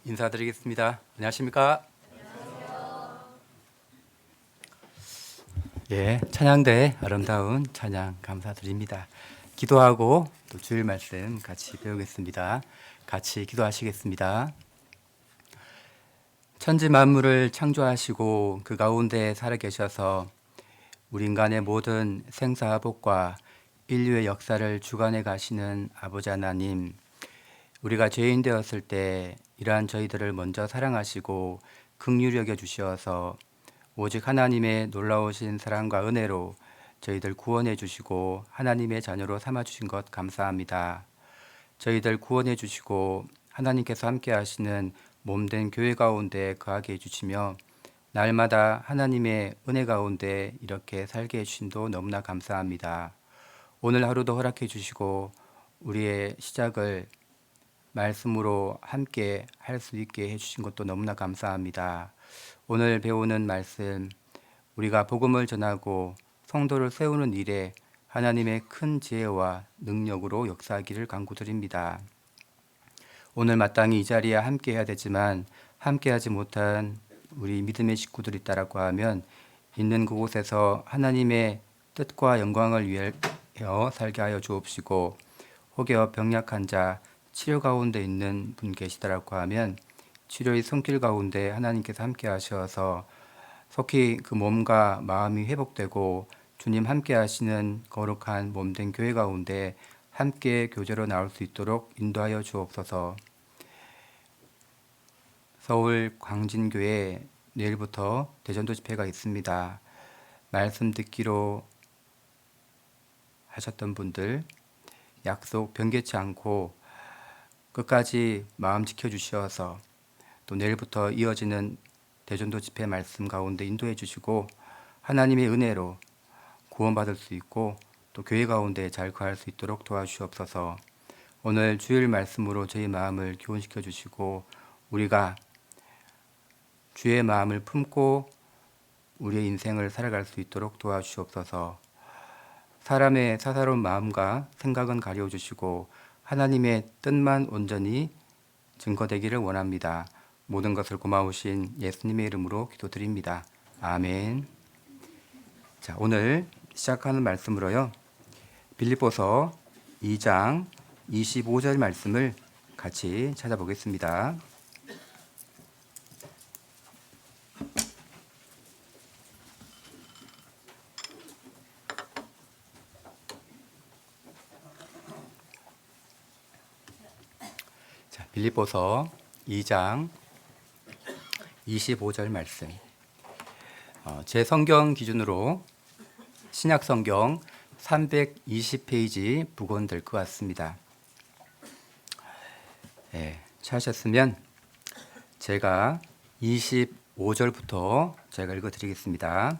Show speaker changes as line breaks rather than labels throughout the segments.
인사드리겠습니다. 안녕하십니까? 예, 찬양대 아름다운 찬양 감사드립니다. 기도하고 또 주일 말씀 같이 배우겠습니다. 같이 기도하시겠습니다. 천지 만물을 창조하시고 그 가운데 살아계셔서 우리 인간의 모든 생사복과 인류의 역사를 주관해 가시는 아버지 하나님, 우리가 죄인 되었을 때 이러한 저희들을 먼저 사랑하시고 긍휼히 여겨 주시어서 오직 하나님의 놀라우신 사랑과 은혜로 저희들 구원해 주시고 하나님의 자녀로 삼아 주신 것 감사합니다. 저희들 구원해 주시고 하나님께서 함께 하시는 몸된 교회 가운데 거하게 해 주시며 날마다 하나님의 은혜 가운데 이렇게 살게 해 주심도 너무나 감사합니다. 오늘 하루도 허락해 주시고 우리의 시작을 말씀으로 함께 할 수 있게 해주신 것도 너무나 감사합니다. 오늘 배우는 말씀, 우리가 복음을 전하고 성도를 세우는 일에 하나님의 큰 지혜와 능력으로 역사하기를 간구드립니다. 오늘 마땅히 이 자리에 함께 해야 되지만 함께하지 못한 우리 믿음의 식구들이 있다라고 하면 있는 그곳에서 하나님의 뜻과 영광을 위하여 살게 하여 주옵시고 혹여 병약한 자, 치료 가운데 있는 분 계시다라고 하면 치료의 손길 가운데 하나님께서 함께 하셔서 속히 그 몸과 마음이 회복되고 주님 함께 하시는 거룩한 몸된 교회 가운데 함께 교제로 나올 수 있도록 인도하여 주옵소서. 서울 광진교회 내일부터 대전도 집회가 있습니다. 말씀 듣기로 하셨던 분들 약속 변개치 않고 끝까지 마음 지켜주셔서 또 내일부터 이어지는 대전도 집회 말씀 가운데 인도해 주시고 하나님의 은혜로 구원받을 수 있고 또 교회 가운데 잘 거할 수 있도록 도와주시옵소서. 오늘 주일 말씀으로 저희 마음을 교훈시켜 주시고 우리가 주의 마음을 품고 우리의 인생을 살아갈 수 있도록 도와주시옵소서. 사람의 사사로운 마음과 생각은 가려주시고 하나님의 뜻만 온전히 증거되기를 원합니다. 모든 것을 고마우신 예수님의 이름으로 기도드립니다. 아멘. 자, 오늘 시작하는 말씀으로요. 빌립보서 2장 25절 말씀을 같이 찾아보겠습니다. 빌립보서 2장 25절 말씀. 제 성경 기준으로 신약 성경 320페이지 복원될 것 같습니다. 찾으셨으면 제가 25절부터 제가 읽어드리겠습니다.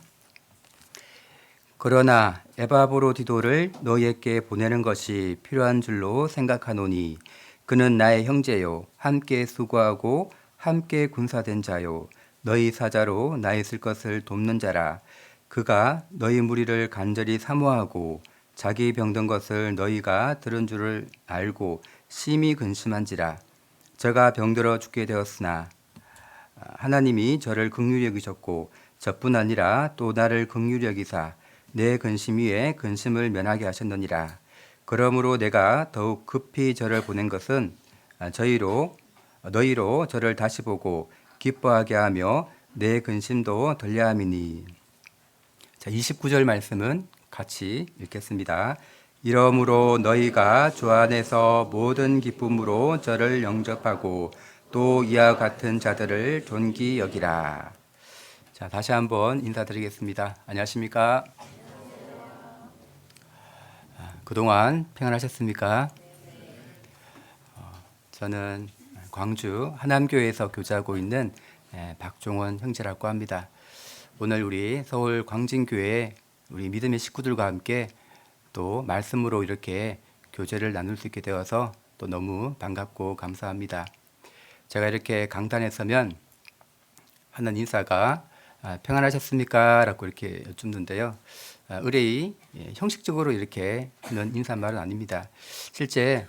그러나 에바브로디도를 너희에게 보내는 것이 필요한 줄로 생각하노니 그는 나의 형제요 함께 수고하고 함께 군사된 자요 너희 사자로 나 있을 것을 돕는 자라. 그가 너희 무리를 간절히 사모하고 자기 병든 것을 너희가 들은 줄을 알고 심히 근심한지라. 저가 병들어 죽게 되었으나 하나님이 저를 긍휼히 여기셨고 저뿐 아니라 또 나를 긍휼히 여기사 내 근심 위에 근심을 면하게 하셨느니라. 그러므로 내가 더욱 급히 저를 보낸 것은 너희로 저를 다시 보고 기뻐하게 하며 내 근심도 덜려 함이니. 자, 29절 말씀은 같이 읽겠습니다. 이러므로 너희가 주 안에서 모든 기쁨으로 저를 영접하고 또 이와 같은 자들을 존귀 여기라. 자, 다시 한번 인사드리겠습니다. 안녕하십니까? 그동안 평안하셨습니까? 저는 광주 하남교회에서 교제하고 있는 박종원 형제라고 합니다. 오늘 우리 서울 광진교회 우리 믿음의 식구들과 함께 또 말씀으로 이렇게 교제를 나눌 수 있게 되어서 또 너무 반갑고 감사합니다. 제가 이렇게 강단에 서면 하는 인사가 평안하셨습니까? 라고 이렇게 여쭙는데요. 의뢰이 형식적으로 이렇게 하는 인사말은 아닙니다. 실제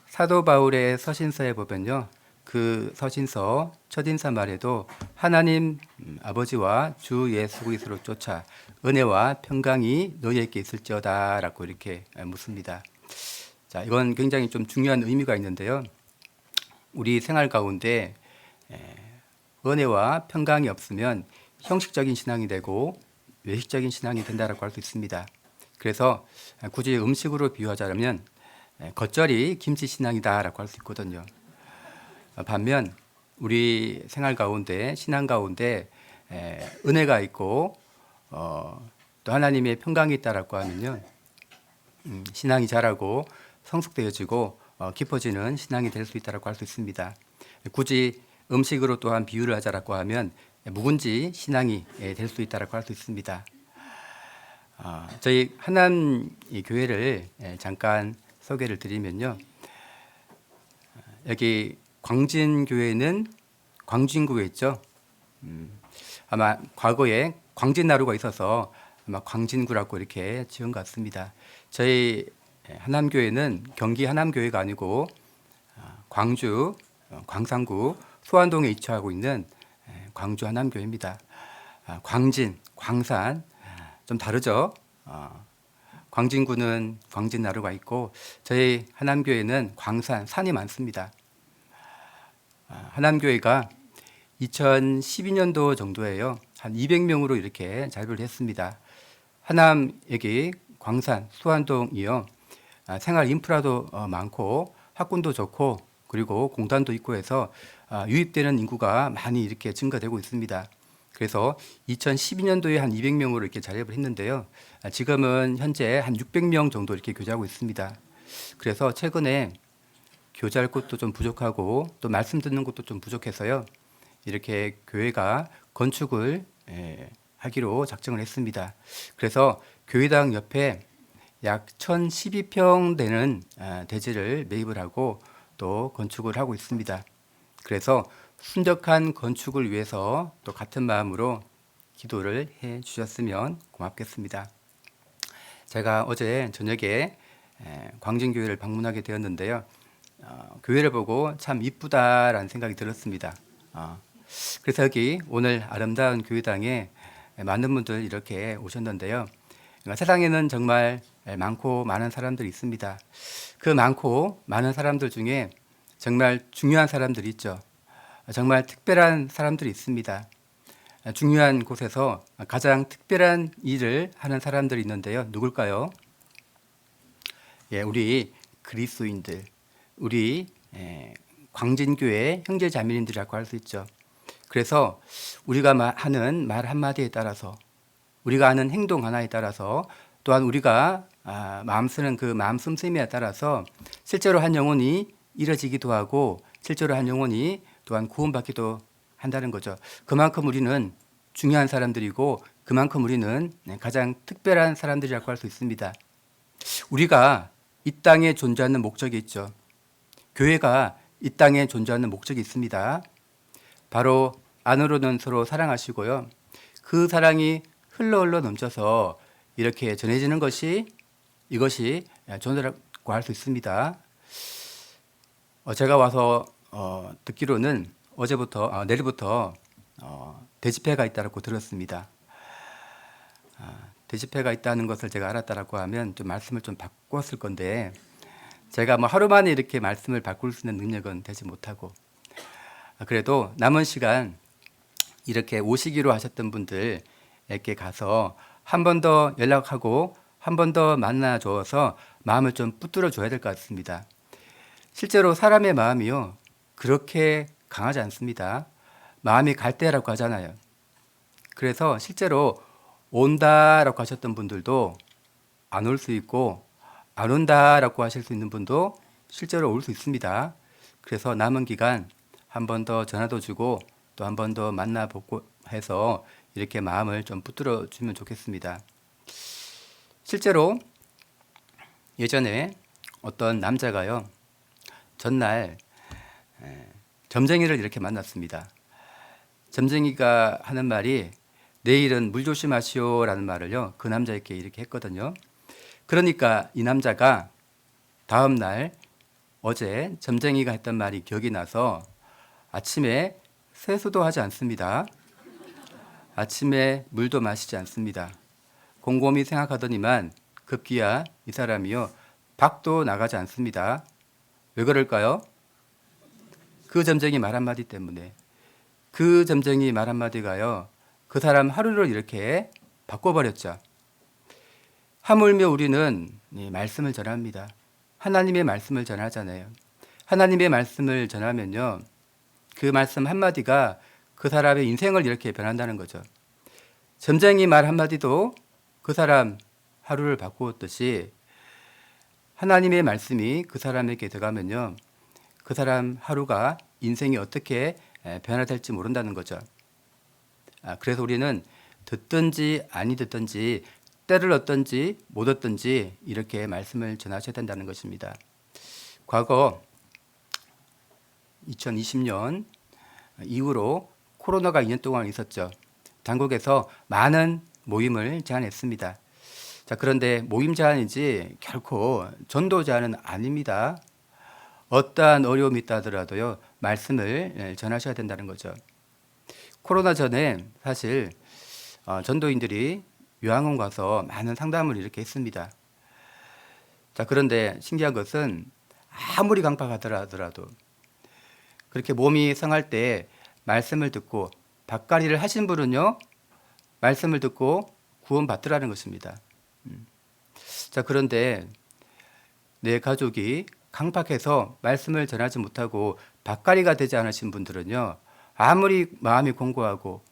사도 바울의 서신서에 보면요, 그 서신서 첫인사 말에도 하나님 아버지와 주 예수 그리스도로 쫓아 은혜와 평강이 너희에게 있을지어다라고 이렇게 묻습니다. 자, 이건 굉장히 좀 중요한 의미가 있는데요. 우리 생활 가운데 은혜와 평강이 없으면 형식적인 신앙이 되고 외식적인 신앙이 된다라고 할 수 있습니다. 그래서 굳이 음식으로 비유하자면 겉절이 김치 신앙이다라고 할 수 있거든요. 반면 우리 생활 가운데 신앙 가운데 은혜가 있고 또 하나님의 평강이 있다라고 하면요, 신앙이 자라고 성숙되어지고 깊어지는 신앙이 될 수 있다라고 할 수 있습니다. 굳이 음식으로 또한 비유를 하자라고 하면 묵은지 신앙이 될 수 있다라고 할 수 있습니다. 저희 하남 교회를 잠깐 소개를 드리면요, 여기 광진교회는 광진구에 있죠. 아마 과거에 광진나루가 있어서 아마 광진구라고 이렇게 지은 것 같습니다. 저희 하남교회는 경기 하남교회가 아니고 광주 광산구 소안동에 위치하고 있는 광주 하남교회입니다. 광진, 광산 좀 다르죠. 광진구는 광진나루가 있고 저희 하남교회는 광산, 산이 많습니다. 하남교회가 2012년도 정도에요, 한 200명으로 이렇게 자립을 했습니다. 하남 여기 광산 수안동이요, 생활 인프라도 많고 학군도 좋고 그리고 공단도 있고 해서 유입되는 인구가 많이 이렇게 증가되고 있습니다. 그래서 2012년도에 한 200명으로 이렇게 자립을 했는데요, 지금은 현재 한 600명 정도 이렇게 교제하고 있습니다. 그래서 최근에 교제할 곳도 좀 부족하고 또 말씀 듣는 곳도 좀 부족해서요, 이렇게 교회가 건축을 하기로 작정을 했습니다. 그래서 교회당 옆에 약 1012평 되는 대지를 매입을 하고 또 건축을 하고 있습니다. 그래서 순적한 건축을 위해서 또 같은 마음으로 기도를 해 주셨으면 고맙겠습니다. 제가 어제 저녁에 광진교회를 방문하게 되었는데요, 교회를 보고 참 이쁘다라는 생각이 들었습니다. 그래서 여기 오늘 아름다운 교회당에 많은 분들 이렇게 오셨는데요, 세상에는 정말 많고 많은 사람들이 있습니다. 그 많고 많은 사람들 중에 정말 중요한 사람들이 있죠. 정말 특별한 사람들이 있습니다. 중요한 곳에서 가장 특별한 일을 하는 사람들이 있는데요, 누굴까요? 예, 우리 그리스도인들, 우리 광진교회 형제자매님들이라고 할 수 있죠. 그래서 우리가 하는 말 한마디에 따라서, 우리가 하는 행동 하나에 따라서, 또한 우리가 마음 쓰는 그 마음 씀씀이에 따라서 실제로 한 영혼이 이뤄지기도 하고 실제로 한 영혼이 또한 구원받기도 한다는 거죠. 그만큼 우리는 중요한 사람들이고 그만큼 우리는 가장 특별한 사람들이라고 할 수 있습니다. 우리가 이 땅에 존재하는 목적이 있죠. 교회가 이 땅에 존재하는 목적이 있습니다. 바로 안으로는 서로 사랑하시고요, 그 사랑이 흘러 넘쳐서 이렇게 전해지는 것이, 이것이 존재라고 할 수 있습니다. 제가 와서 듣기로는 어제부터 내일부터 대집회가 있다고 들었습니다. 대집회가 있다는 것을 제가 알았다라고 하면 좀 말씀을 좀 바꿨을 건데, 제가 하루 만에 이렇게 말씀을 바꿀 수 있는 능력은 되지 못하고, 그래도 남은 시간 이렇게 오시기로 하셨던 분들에게 가서 한 번 더 연락하고 한 번 더 만나 줘서 마음을 좀 붙들어 줘야 될 것 같습니다. 실제로 사람의 마음이요, 그렇게 강하지 않습니다. 마음이 갈 때라고 하잖아요. 그래서 실제로 온다라고 하셨던 분들도 안 올 수 있고, 안 온다라고 하실 수 있는 분도 실제로 올 수 있습니다. 그래서 남은 기간 한 번 더 전화도 주고 또 한 번 더 만나보고 해서 이렇게 마음을 좀 붙들어 주면 좋겠습니다. 실제로 예전에 어떤 남자가요, 전날 점쟁이를 이렇게 만났습니다. 점쟁이가 하는 말이 내일은 물 조심하시오라는 말을요, 그 남자에게 이렇게 했거든요. 그러니까 이 남자가 다음 날 어제 점쟁이가 했던 말이 기억이 나서 아침에 세수도 하지 않습니다. 아침에 물도 마시지 않습니다. 곰곰이 생각하더니만 급기야 이 사람이요, 밖도 나가지 않습니다. 왜 그럴까요? 그 점쟁이 말 한마디 때문에. 그 점쟁이 말 한마디가요, 그 사람 하루를 이렇게 바꿔버렸죠. 하물며 우리는 말씀을 전합니다. 하나님의 말씀을 전하잖아요. 하나님의 말씀을 전하면요, 그 말씀 한마디가 그 사람의 인생을 이렇게 변한다는 거죠. 점쟁이 말 한마디도 그 사람 하루를 바꾸었듯이 하나님의 말씀이 그 사람에게 들어가면요, 그 사람 하루가 인생이 어떻게 변화될지 모른다는 거죠. 그래서 우리는 듣든지 아니 듣든지 때를 얻든지 못 얻든지 이렇게 말씀을 전하셔야 된다는 것입니다. 과거 2020년 이후로 코로나가 2년 동안 있었죠. 당국에서 많은 모임을 제안했습니다. 자, 그런데 모임 제안이지 결코 전도 제안은 아닙니다. 어떠한 어려움이 있다 하더라도요, 말씀을 전하셔야 된다는 거죠. 코로나 전에 사실 전도인들이 요양원 가서 많은 상담을 이렇게 했습니다. 자, 그런데 신기한 것은 아무리 강박하더라도 그렇게 몸이 상할 때 말씀을 듣고 밭갈이를 하신 분은요, 말씀을 듣고 구원받더라는 것입니다. 자, 그런데 내 가족이 강박해서 말씀을 전하지 못하고 밭갈이가 되지 않으신 분들은요, 아무리 마음이 공고하고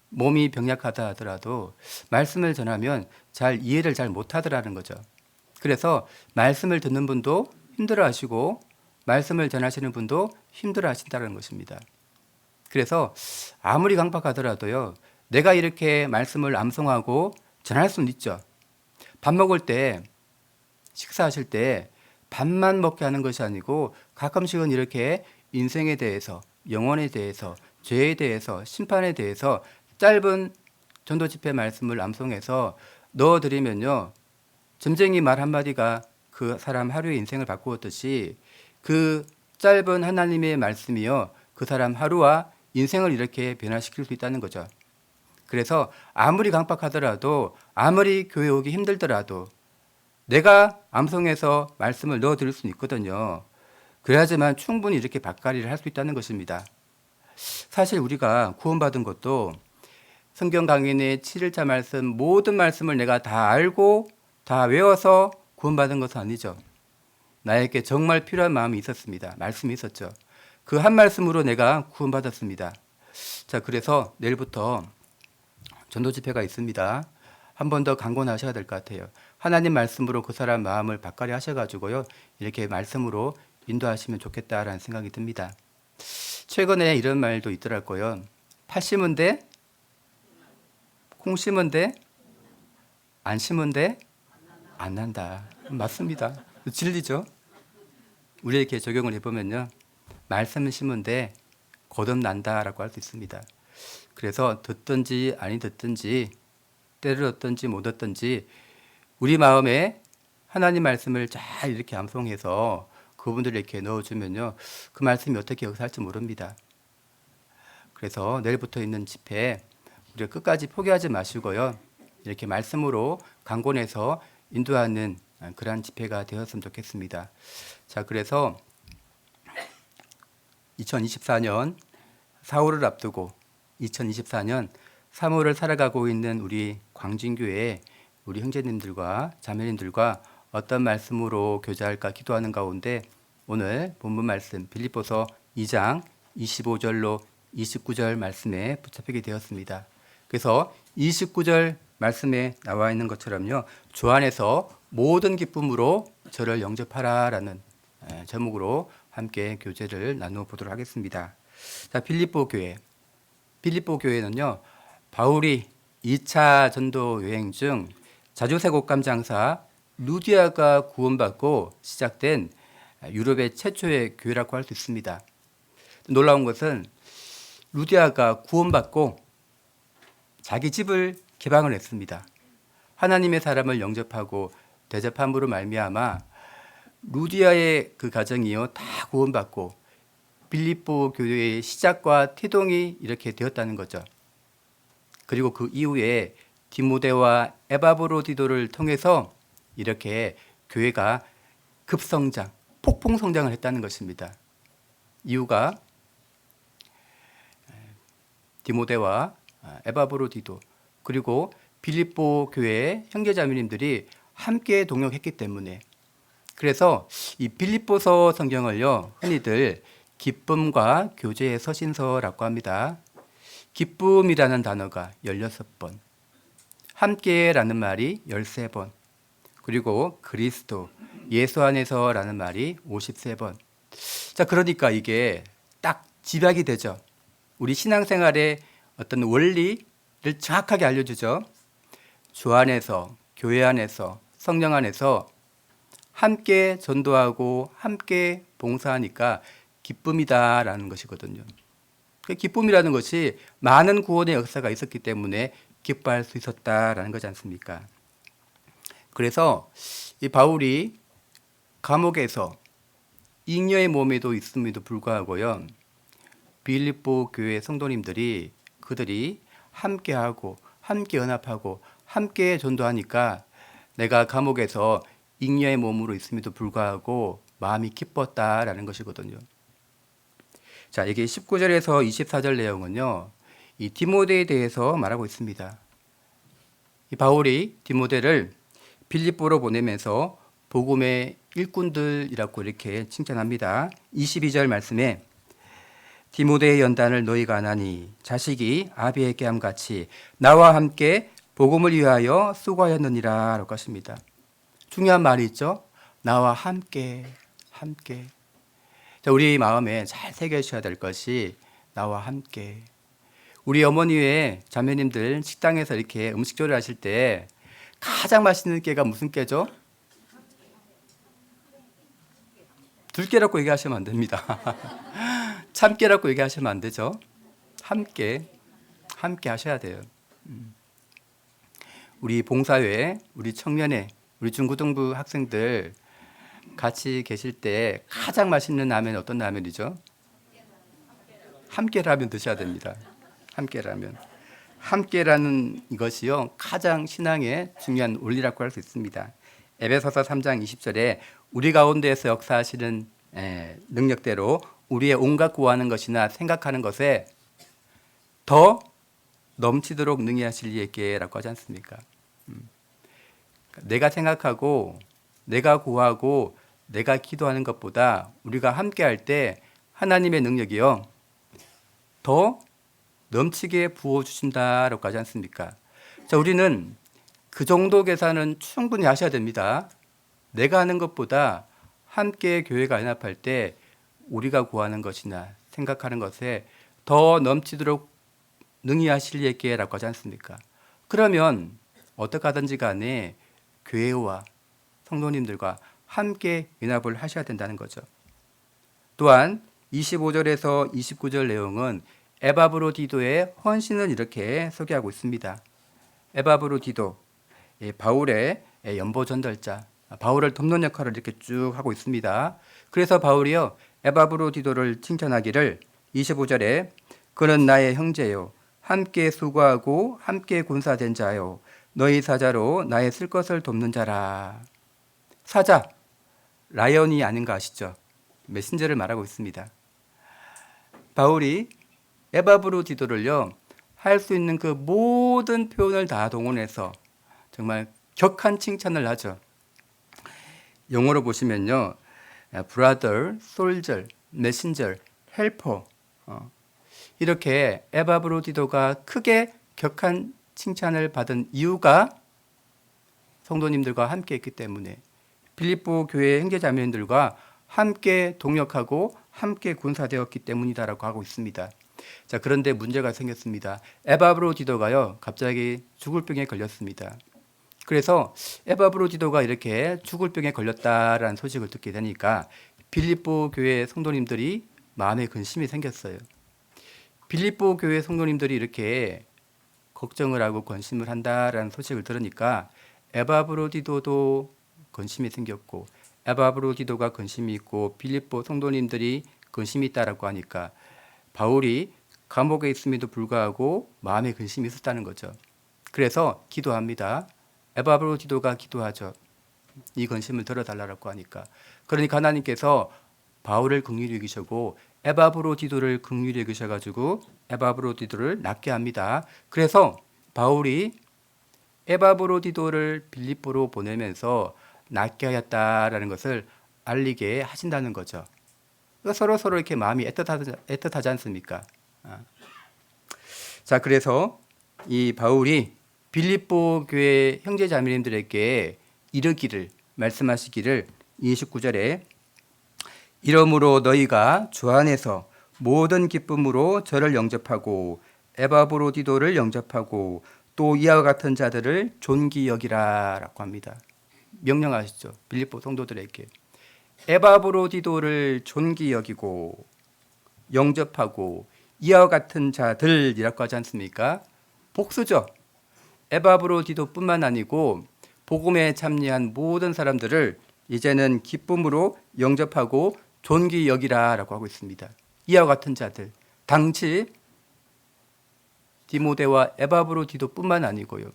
몸이 병약하다 하더라도 말씀을 전하면 잘 이해를 잘 못하더라는 거죠. 그래서 말씀을 듣는 분도 힘들어하시고 말씀을 전하시는 분도 힘들어하신다는 것입니다. 그래서 아무리 강박하더라도요, 내가 이렇게 말씀을 암송하고 전할 수는 있죠. 밥 먹을 때, 식사하실 때 밥만 먹게 하는 것이 아니고 가끔씩은 이렇게 인생에 대해서, 영혼에 대해서, 죄에 대해서, 심판에 대해서 짧은 전도 집회 말씀을 암송해서 넣어드리면요, 점쟁이 말 한마디가 그 사람 하루의 인생을 바꾸었듯이 그 짧은 하나님의 말씀이요, 그 사람 하루와 인생을 이렇게 변화시킬 수 있다는 거죠. 그래서 아무리 강박하더라도, 아무리 교회 오기 힘들더라도 내가 암송해서 말씀을 넣어드릴 수는 있거든요. 그래야지만 충분히 이렇게 밭갈이를 할 수 있다는 것입니다. 사실 우리가 구원받은 것도 성경 강인의 7일차 말씀, 모든 말씀을 내가 다 알고 다 외워서 구원받은 것은 아니죠. 나에게 정말 필요한 마음이 있었습니다. 말씀이 있었죠. 그 한 말씀으로 내가 구원받았습니다. 자, 그래서 내일부터 전도 집회가 있습니다. 한 번 더 강권하셔야 될 것 같아요. 하나님 말씀으로 그 사람 마음을 밭갈이 하셔가지고요, 이렇게 말씀으로 인도하시면 좋겠다라는 생각이 듭니다. 최근에 이런 말도 있더라고요. 팔 심은 데, 콩 심은 데, 안 심은 데, 안 난다. 맞습니다. 진리죠. 우리에게 적용을 해보면요, 말씀을 심은 데 거듭난다라고 할 수 있습니다. 그래서 듣든지 아니 듣든지 때를 얻든지 못 얻든지 우리 마음에 하나님 말씀을 잘 이렇게 암송해서 그분들을 이렇게 넣어주면요, 그 말씀이 어떻게 역사할지 모릅니다. 그래서 내일부터 있는 집회 우리가 끝까지 포기하지 마시고요, 이렇게 말씀으로 강권해서 인도하는 그러한 집회가 되었으면 좋겠습니다. 자, 그래서 2024년 4월을 앞두고 2024년 3월을 살아가고 있는 우리 광진교회 우리 형제님들과 자매님들과 어떤 말씀으로 교제할까 기도하는 가운데 오늘 본문 말씀 빌립보서 2장 25절로 29절 말씀에 붙잡히게 되었습니다. 그래서 29절 말씀에 나와 있는 것처럼요, 주 안에서 모든 기쁨으로 저를 영접하라라는 제목으로 함께 교제를 나누어 보도록 하겠습니다. 자, 빌립보 교회는요, 바울이 2차 전도 여행 중 자주색옷감 장사 루디아가 구원받고 시작된 유럽의 최초의 교회라고 할 수 있습니다. 놀라운 것은 루디아가 구원받고 자기 집을 개방을 했습니다. 하나님의 사람을 영접하고 대접함으로 말미암아 루디아의 그 가정이요 다 구원받고 빌립보 교회의 시작과 태동이 이렇게 되었다는 거죠. 그리고 그 이후에 디모데와 에바브로디도를 통해서 이렇게 교회가 급성장, 폭풍 성장을 했다는 것입니다. 이유가 디모데와 에바브로디도 그리고 빌립보 교회의 형제자매님들이 함께 동역했기 때문에, 그래서 이 빌립보서 성경을요 흔히들 기쁨과 교제의 서신서라고 합니다. 기쁨이라는 단어가 16번, 함께라는 말이 13번, 그리고 그리스도, 예수 안에서라는 말이 53번. 자, 그러니까 이게 딱 집약이 되죠. 우리 신앙생활의 어떤 원리를 정확하게 알려주죠. 주 안에서, 교회 안에서, 성령 안에서 함께 전도하고 함께 봉사하니까 기쁨이다라는 것이거든요. 기쁨이라는 것이 많은 구원의 역사가 있었기 때문에 기뻐할 수 있었다라는 거지 않습니까? 그래서 이 바울이 감옥에서 잉여의 몸에도 있음에도 불구하고요, 빌립보 교회 성도님들이 그들이 함께하고 함께 연합하고 함께 전도하니까 내가 감옥에서 잉여의 몸으로 있음에도 불구하고 마음이 기뻤다라는 것이거든요. 자, 이게 19절에서 24절 내용은요, 이 디모데에 대해서 말하고 있습니다. 이 바울이 디모데를 빌립보로 보내면서 복음의 일꾼들이라고 이렇게 칭찬합니다. 22절 말씀에 디모데의 연단을 너희가 아나니 자식이 아비에게 함같이 나와 함께 복음을 위하여 수고하였느니라 라고 하십니다. 중요한 말이 있죠. 나와 함께. 자, 우리 마음에 잘 새겨주셔야 될 것이 나와 함께. 우리 어머니 외에 자매님들 식당에서 이렇게 음식 조리하실 때 가장 맛있는 깨가 무슨 깨죠? 들깨라고 얘기하시면 안 됩니다. 참깨라고 얘기하시면 안 되죠. 함께 하셔야 돼요. 우리 봉사회, 우리 청년회, 우리 중고등부 학생들 같이 계실 때 가장 맛있는 라면 어떤 라면이죠? 함께라면 드셔야 됩니다. 함께라는 것이요 가장 신앙의 중요한 원리라고 할 수 있습니다. 에베소서 3장 20절에 우리 가운데에서 역사하시는 능력대로 우리의 온갖 구하는 것이나 생각하는 것에 더 넘치도록 능히 하실 이에게라고 하지 않습니까? 내가 생각하고 내가 구하고 내가 기도하는 것보다 우리가 함께할 때 하나님의 능력이요 더 넘치게 부어주신다라고 하지 않습니까? 자, 우리는 그 정도 계산은 충분히 하셔야 됩니다. 내가 하는 것보다 함께 교회가 연합할 때 우리가 구하는 것이나 생각하는 것에 더 넘치도록 능히 하실 예께라고 하지 않습니까? 그러면 어떻게 하든지 간에 교회와 성도님들과 함께 연합을 하셔야 된다는 거죠. 또한 25절에서 29절 내용은 에바브로디도의 헌신을 이렇게 소개하고 있습니다. 에바브로디도, 바울의 연보 전달자, 바울을 돕는 역할을 이렇게 쭉 하고 있습니다. 그래서 바울이요 에바브로디도를 칭찬하기를 25절에 그는 나의 형제요 함께 수고하고 함께 군사된 자요 너희 사자로 나의 쓸 것을 돕는 자라. 사자, 라이언이 아닌가 아시죠? 메신저를 말하고 있습니다. 바울이 에바브로디도를요 할 수 있는 그 모든 표현을 다 동원해서 정말 격한 칭찬을 하죠. 영어로 보시면요, brother, soldier, messenger, helper, 이렇게 에바브로디도가 크게 격한 칭찬을 받은 이유가 성도님들과 함께 했기 때문에, 빌립보 교회 형제자매님들과 함께 동역하고 함께 군사되었기 때문이다라고 하고 있습니다. 자, 그런데 문제가 생겼습니다. 에바브로디도가요 갑자기 죽을 병에 걸렸습니다. 그래서 에바브로디도가 이렇게 죽을 병에 걸렸다라는 소식을 듣게 되니까 빌립보 교회 성도님들이 마음에 근심이 생겼어요. 빌립보 교회 성도님들이 이렇게 걱정을 하고 권심을 한다라는 소식을 들으니까 에바브로디도도 근심이 생겼고, 에바브로디도가 근심이 있고 빌립보 성도님들이 근심이 있다라고 하니까 바울이 감옥에 있음에도 불구하고 마음에 근심이 있었다는 거죠. 그래서 기도합니다. 에바브로디도가 기도하죠. 이 근심을 덜어달라고 하니까. 그러니까 하나님께서 바울을 긍휼히 여기시고 에바브로디도를 긍휼히 여기셔가지고 에바브로디도를 낫게 합니다. 그래서 바울이 에바브로디도를 빌립보로 보내면서 낫게 하였다라는 것을 알리게 하신다는 거죠. 그러니까 서로 이렇게 마음이 애틋하지 않습니까? 자, 그래서 이 바울이 빌립보 교회 형제 자매님들에게 이르기를 말씀하시기를 29절에 이러므로 너희가 주 안에서 모든 기쁨으로 저를 영접하고 에바브로디도를 영접하고 또 이와 같은 자들을 존귀 여기라라고 합니다. 명령하시죠. 빌립보 성도들에게 에바브로디도를 존귀 여기고 영접하고 이와 같은 자들이라고 하지 않습니까? 복수죠. 에바브로디도뿐만 아니고 복음에 참여한 모든 사람들을 이제는 기쁨으로 영접하고 존귀 여기라라고 하고 있습니다. 이와 같은 자들, 당시 디모데와 에바브로디도뿐만 아니고요.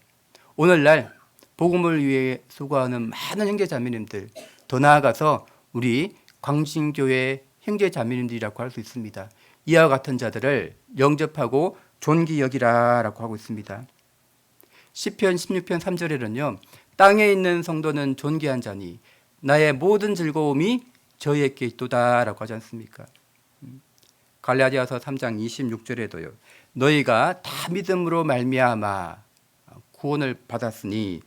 오늘날 복음을 위해 수고하는 많은 형제 자매님들, 더 나아가서 우리 광진교회 형제 자매님들이라고 할 수 있습니다. 이와 같은 자들을 영접하고 존귀 여기라라고 하고 있습니다. 시편 16편 3절에는요. 땅에 있는 성도는 존귀한 자니 나의 모든 즐거움이 저희에게 있도다라고 하지 않습니까? 갈라디아서 3장 26절에도요. 너희가 다 믿음으로 말미암아 구원을 받았으니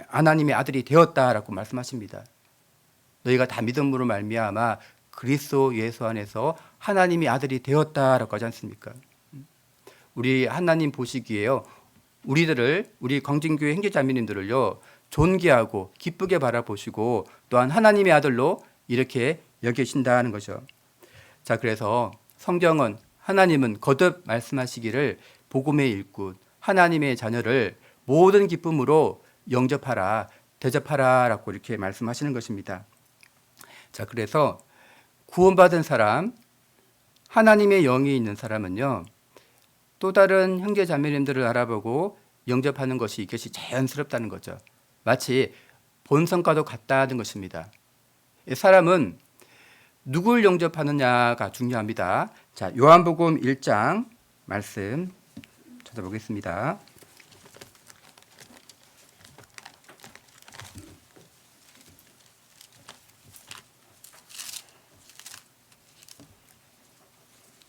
하나님의 아들이 되었다라고 말씀하십니다. 너희가 다 믿음으로 말미암아 그리스도 예수 안에서 하나님의 아들이 되었다라고 하지 않습니까? 우리 하나님 보시기에요. 우리 광진교회 형제자매님들을요. 존귀하고 기쁘게 바라보시고 또한 하나님의 아들로 이렇게 여기신다는 거죠. 자, 그래서 성경은 하나님은 거듭 말씀하시기를 복음의 일꾼 하나님의 자녀를 모든 기쁨으로 영접하라 대접하라라고 이렇게 말씀하시는 것입니다. 자, 그래서 구원받은 사람 하나님의 영이 있는 사람은요. 또 다른 형제 자매님들을 알아보고 영접하는 것이 이것이 자연스럽다는 거죠. 마치 본성과도 같다는 것입니다. 사람은 누굴 영접하느냐가 중요합니다. 자, 요한복음 1장 말씀 찾아보겠습니다.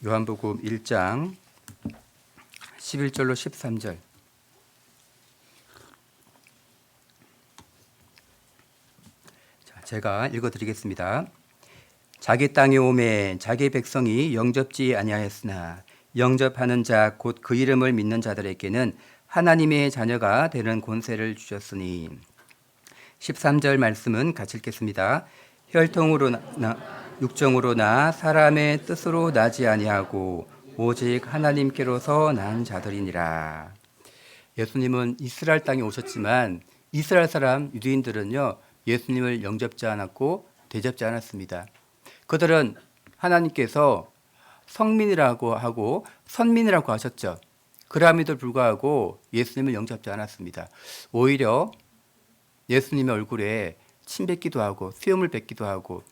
요한복음 1장 11절로 13절. 자, 제가 읽어드리겠습니다. 자기 땅에 오매 자기 백성이 영접지 아니하였으나 영접하는 자 곧 그 이름을 믿는 자들에게는 하나님의 자녀가 되는 권세를 주셨으니. 13절 말씀은 같이 읽겠습니다. 혈통으로나 육정으로나 사람의 뜻으로 나지 아니하고 오직 하나님께로서 난 자들이니라. 예수님은 이스라엘 땅에 오셨지만 이스라엘 사람 유대인들은요 예수님을 영접지 않았고 대접지 않았습니다. 그들은 하나님께서 성민이라고 하고 선민이라고 하셨죠. 그럼에도 불구하고 예수님을 영접지 않았습니다. 오히려 예수님의 얼굴에 침 뱉기도 하고 수염을 뱉기도 하고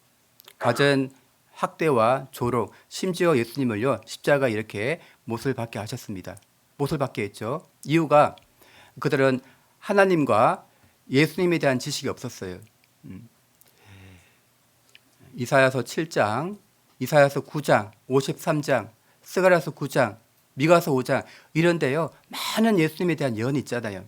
갖은 학대와 조롱, 심지어 예수님을요 십자가 이렇게 못을 박게 하셨습니다. 못을 박게 했죠. 이유가 그들은 하나님과 예수님에 대한 지식이 없었어요. 이사야서 7장, 이사야서 9장, 53장, 스가랴서 9장, 미가서 5장 이런 데요 많은 예수님에 대한 예언이 있잖아요.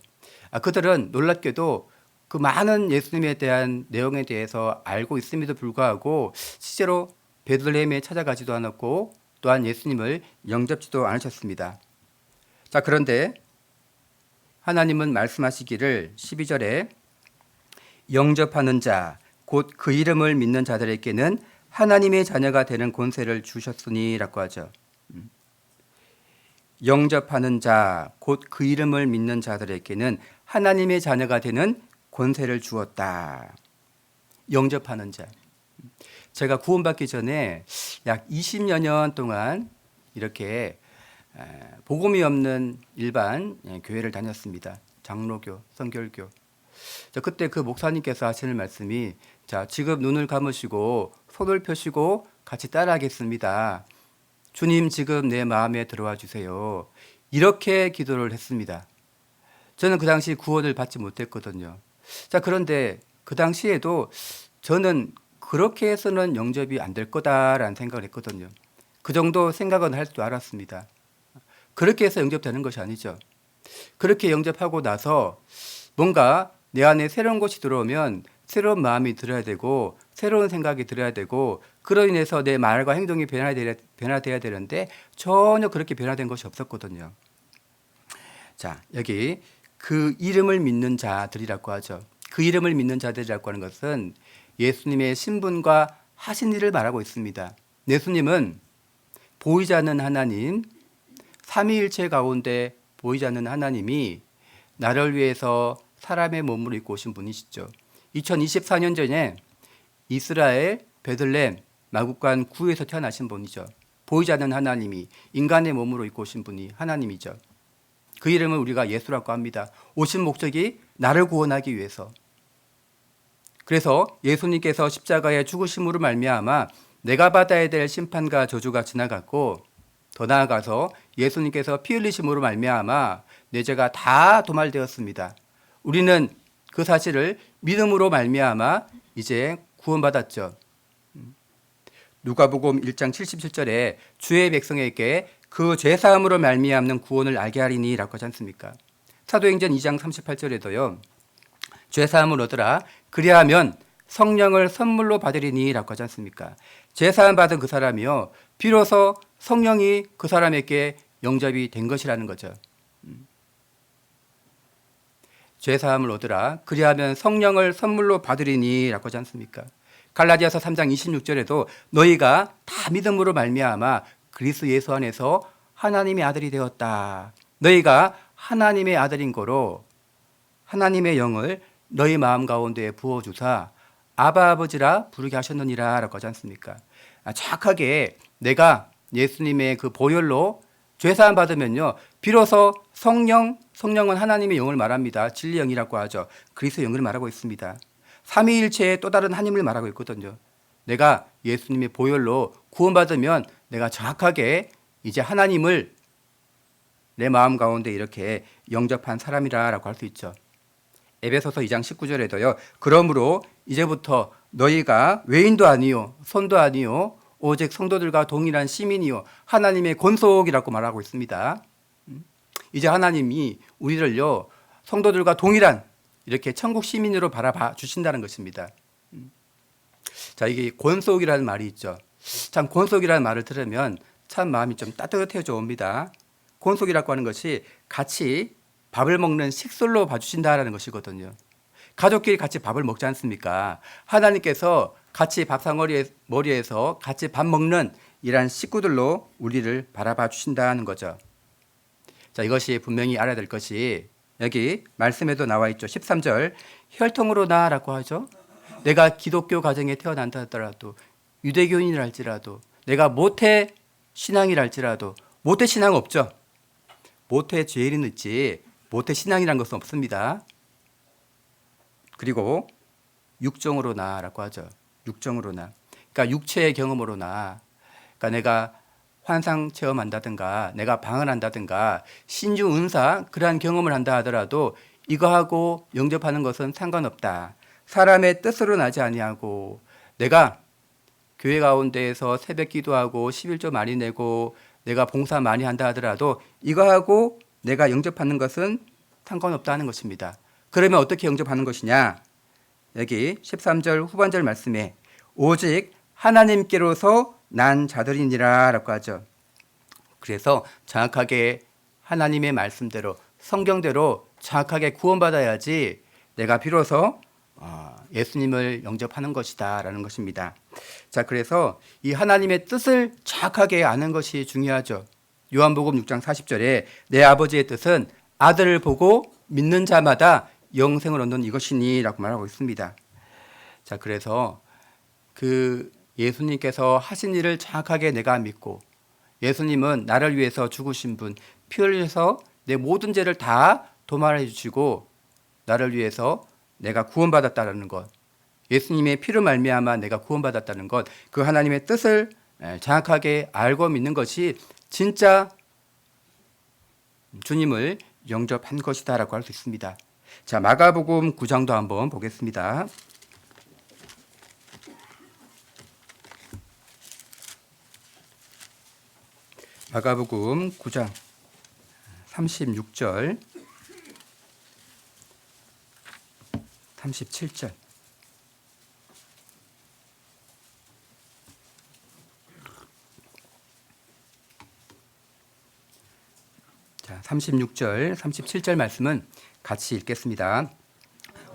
그들은 놀랍게도 그 많은 예수님에 대한 내용에 대해서 알고 있음에도 불구하고 실제로 베들레헴에 찾아가지도 않았고 또한 예수님을 영접지도 않으셨습니다. 자, 그런데 하나님은 말씀하시기를 12절에 영접하는 자 곧 그 이름을 믿는 자들에게는 하나님의 자녀가 되는 권세를 주셨으니라고 하죠. 영접하는 자 곧 그 이름을 믿는 자들에게는 하나님의 자녀가 되는 권세를 주었다. 영접하는 자. 제가 구원받기 전에 약 20여 년 동안 이렇게 복음이 없는 일반 교회를 다녔습니다. 장로교, 선결교. 그때 그 목사님께서 하시는 말씀이, 자, 지금 눈을 감으시고 손을 펴시고 같이 따라하겠습니다. 주님, 지금 내 마음에 들어와 주세요. 이렇게 기도를 했습니다. 저는 그 당시 구원을 받지 못했거든요. 자, 그런데 그 당시에도 저는 그렇게 해서는 영접이 안 될 거다라는 생각을 했거든요. 그 정도 생각은 할 줄 알았습니다. 그렇게 해서 영접되는 것이 아니죠. 그렇게 영접하고 나서 뭔가 내 안에 새로운 것이 들어오면 새로운 마음이 들어야 되고 새로운 생각이 들어야 되고 그로 인해서 내 말과 행동이 변화돼야 되는데 전혀 그렇게 변화된 것이 없었거든요. 자, 여기 그 이름을 믿는 자들이라고 하죠. 그 이름을 믿는 자들이라고 하는 것은 예수님의 신분과 하신 일을 말하고 있습니다. 예수님은 보이지 않는 하나님, 삼위일체 가운데 보이지 않는 하나님이 나를 위해서 사람의 몸을 입고 오신 분이시죠. 2024년 전에 이스라엘 베들레헴 마국간 구에서 태어나신 분이죠. 보이지 않는 하나님이 인간의 몸으로 입고 오신 분이 하나님이죠. 그 이름을 우리가 예수라고 합니다. 오신 목적이 나를 구원하기 위해서. 그래서 예수님께서 십자가에 죽으심으로 말미암아 내가 받아야 될 심판과 저주가 지나갔고, 더 나아가서 예수님께서 피 흘리심으로 말미암아 내 죄가 다 도말되었습니다. 우리는 그 사실을 믿음으로 말미암아 이제 구원받았죠. 누가복음 1장 77절에 주의 백성에게 그 죄사함으로 말미암는 구원을 알게 하리니 라고 하지 않습니까? 사도행전 2장 38절에도요. 죄사함을 얻으라 그리하면 성령을 선물로 받으리니 라고 하지 않습니까? 죄사함 받은 그 사람이요 비로소 성령이 그 사람에게 영접이 된 것이라는 거죠. 죄사함을 얻으라 그리하면 성령을 선물로 받으리니 라고 하지 않습니까? 갈라디아서 3장 26절에도 너희가 다 믿음으로 말미암아 그리스도 예수 안에서 하나님의 아들이 되었다. 너희가 하나님의 아들인 거로 하나님의 영을 너희 마음 가운데 부어주사 아바 아버지라 부르게 하셨느니라 라고 하지 않습니까? 정확하게 내가 예수님의 그 보혈로 죄사함 받으면요 비로소 성령은 하나님의 영을 말합니다. 진리 영이라고 하죠. 그리스도 영을 말하고 있습니다. 삼위일체의 또 다른 하나님을 말하고 있거든요. 내가 예수님의 보혈로 구원받으면 내가 정확하게 이제 하나님을 내 마음 가운데 이렇게 영접한 사람이라고 할 수 있죠. 에베소서 2장 19절에도요. 그러므로 이제부터 너희가 외인도 아니요 손도 아니요 오직 성도들과 동일한 시민이요 하나님의 권속이라고 말하고 있습니다. 이제 하나님이 우리를요 성도들과 동일한 이렇게 천국 시민으로 바라봐 주신다는 것입니다. 자, 이게 권속이라는 말이 있죠. 참 권속이라는 말을 들으면 참 마음이 좀 따뜻해져 옵니다. 권속이라고 하는 것이 같이 밥을 먹는 식솔로 봐주신다라는 것이거든요. 가족끼리 같이 밥을 먹지 않습니까? 하나님께서 같이 밥상머리에서 같이 밥 먹는 이러한 식구들로 우리를 바라봐 주신다는 거죠. 자, 이것이 분명히 알아야 될 것이 여기 말씀에도 나와 있죠. 13절 혈통으로 나라고 하죠. 내가 기독교 가정에 태어난다 하더라도 유대교인이라 할지라도 내가 모태 신앙이라 할지라도 모태 신앙 없죠. 모태 죄인은 있지 모태 신앙이란 것은 없습니다. 그리고 육정으로 나라고 하죠. 육정으로 나. 그러니까 육체의 경험으로 나. 그러니까 내가 환상 체험한다든가 내가 방을 한다든가 신주 은사 그러한 경험을 한다 하더라도 이거하고 영접하는 것은 상관없다. 사람의 뜻으로 나지 아니하고 내가 교회 가운데에서 새벽 기도하고 11조 많이 내고 내가 봉사 많이 한다 하더라도 이거하고 내가 영접하는 것은 상관없다는 것입니다. 그러면 어떻게 영접하는 것이냐? 여기 13절 후반절 말씀에 오직 하나님께로서 난 자들이니라 라고 하죠. 그래서 정확하게 하나님의 말씀대로 성경대로 정확하게 구원받아야지 내가 비로소 예수님을 영접하는 것이다 라는 것입니다. 자, 그래서 이 하나님의 뜻을 정확하게 아는 것이 중요하죠. 요한복음 6장 40절에 내 아버지의 뜻은 아들을 보고 믿는 자마다 영생을 얻는 이것이니 라고 말하고 있습니다. 자, 그래서 그 예수님께서 하신 일을 정확하게 내가 믿고 예수님은 나를 위해서 죽으신 분, 피 흘려서 내 모든 죄를 다 도말해 주시고 나를 위해서 내가 구원받았다는 것, 예수님의 피로 말미암아 내가 구원받았다는 것, 그 하나님의 뜻을 정확하게 알고 믿는 것이 진짜 주님을 영접한 것이다라고 할 수 있습니다. 자, 마가복음 9장도 한번 보겠습니다. 마가복음 9장 36절 37절. 자, 36절 37절 말씀은 같이 읽겠습니다.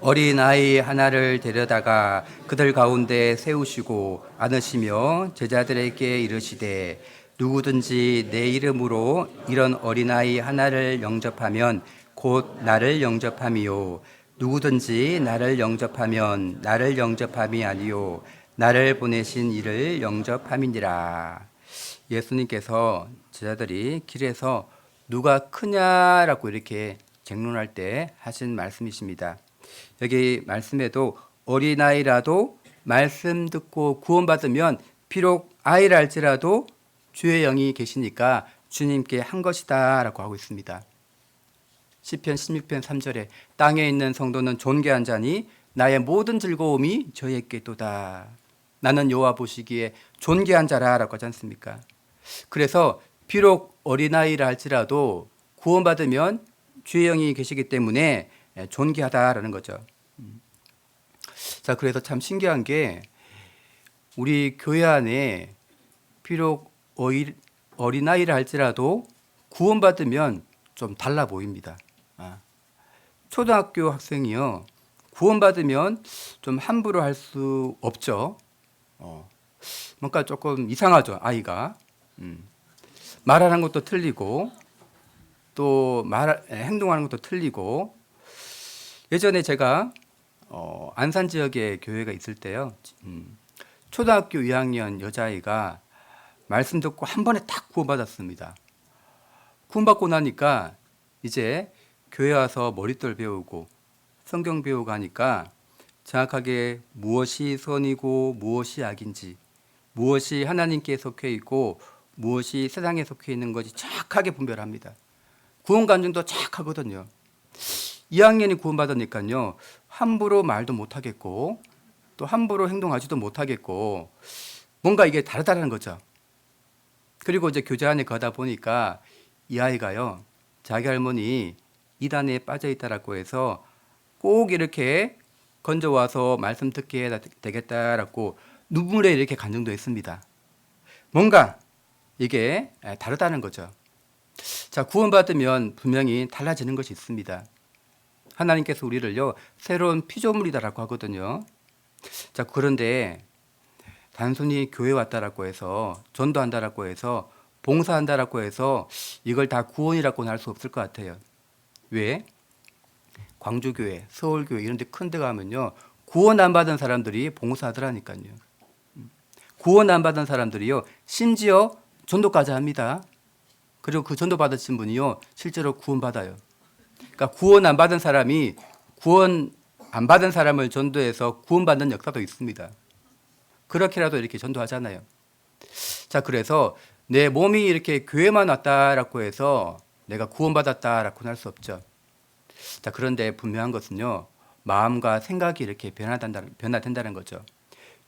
어린아이 하나를 데려다가 그들 가운데 세우시고 안으시며 제자들에게 이르시되 누구든지 내 이름으로 이런 어린아이 하나를 영접하면 곧 나를 영접함이요 누구든지 나를 영접하면 나를 영접함이 아니요 나를 보내신 이를 영접함이니라. 예수님께서 제자들이 길에서 누가 크냐라고 이렇게 쟁론할 때 하신 말씀이십니다. 여기 말씀에도 어린아이라도 말씀 듣고 구원받으면 비록 아이라 할지라도 주의 영이 계시니까 주님께 한 것이다 라고 하고 있습니다. 시편 16편 3절에 땅에 있는 성도는 존귀한 자니 나의 모든 즐거움이 저에게 또다. 나는 여호와 보시기에 존귀한 자라 라고 하지 않습니까? 그래서 비록 어린아이라 할지라도 구원받으면 주의 영이 계시기 때문에 존귀하다라는 거죠. 자, 그래서 참 신기한 게 우리 교회 안에 비록 어린아이라 할지라도 구원받으면 좀 달라 보입니다. 초등학교 학생이요, 구원받으면 좀 함부로 할 수 없죠. 뭔가 조금 이상하죠, 아이가. 말하는 것도 틀리고 또 행동하는 것도 틀리고. 예전에 제가 안산 지역에 교회가 있을 때요, 초등학교 2학년 여자아이가 말씀 듣고 한 번에 딱 구원받았습니다. 구원받고 나니까 이제 교회 와서 머릿돌 배우고 성경 배우고 하니까 정확하게 무엇이 선이고 무엇이 악인지, 무엇이 하나님께 속해 있고 무엇이 세상에 속해 있는 것이 정확하게 분별합니다. 구원 간증도 정확하거든요. 2학년이 구원받으니까요, 함부로 말도 못하겠고 또 함부로 행동하지도 못하겠고 뭔가 이게 다르다는 거죠. 그리고 이제 교제 안에 가다 보니까 이 아이가요, 자기 할머니 이단에 빠져 있다라고 해서 꼭 이렇게 건져와서 말씀 듣게 해야 되겠다라고 눈물에 이렇게 간증도 했습니다. 뭔가 이게 다르다는 거죠. 자, 구원받으면 분명히 달라지는 것이 있습니다. 하나님께서 우리를요, 새로운 피조물이다라고 하거든요. 자, 그런데 단순히 교회 왔다라고 해서, 전도한다라고 해서, 봉사한다라고 해서 이걸 다 구원이라고는 할 수 없을 것 같아요. 왜? 광주교회, 서울교회 이런 데 큰 데 가면요, 구원 안 받은 사람들이 봉사하더라니까요. 구원 안 받은 사람들이요, 심지어 전도까지 합니다. 그리고 그 전도 받으신 분이요, 실제로 구원받아요. 그러니까 구원 안 받은 사람이 구원 안 받은 사람을 전도해서 구원받는 역사도 있습니다. 그렇게라도 이렇게 전도하잖아요. 자, 그래서 내 몸이 이렇게 교회만 왔다라고 해서 내가 구원받았다라고는 할 수 없죠. 자, 그런데 분명한 것은요, 마음과 생각이 이렇게 변화된다는 거죠.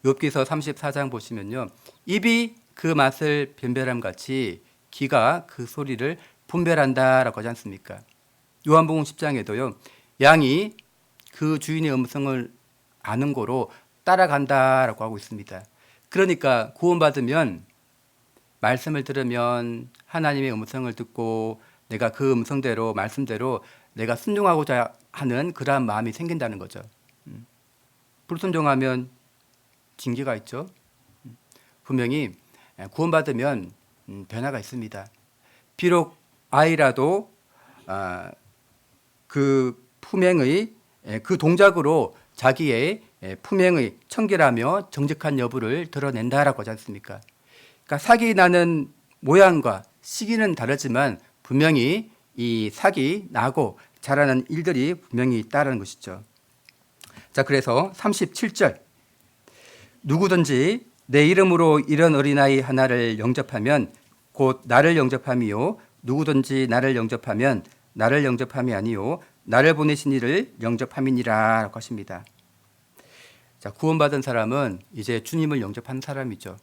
욥기서 34장 보시면요, 입이 그 맛을 변별함 같이 귀가 그 소리를 분별한다라고 하지 않습니까? 요한복음 10장에도요, 양이 그 주인의 음성을 아는 거로 따라간다라고 하고 있습니다. 그러니까 구원받으면 말씀을 들으면 하나님의 음성을 듣고 내가 그 음성대로 말씀대로 내가 순종하고자 하는 그러한 마음이 생긴다는 거죠. 불순종하면 징계가 있죠. 분명히 구원받으면 변화가 있습니다. 비록 아이라도 그 품행의 그 동작으로 자기의 품행의 청결하며 정직한 여부를 드러낸다라고 하지 않습니까? 그러니까 사기 나는 모양과 시기는 다르지만 분명히 이 사기 나고 자라는 일들이 분명히 있다는 것이죠. 자, 그래서 37절 누구든지 내 이름으로 이런 어린아이 하나를 영접하면 곧 나를 영접함이요 누구든지 나를 영접하면 나를 영접함이 아니요 나를 보내신 이를 영접함이니라 라고 하십니다. 자, 구원받은 사람은 이제 주님을 영접한 사람이죠.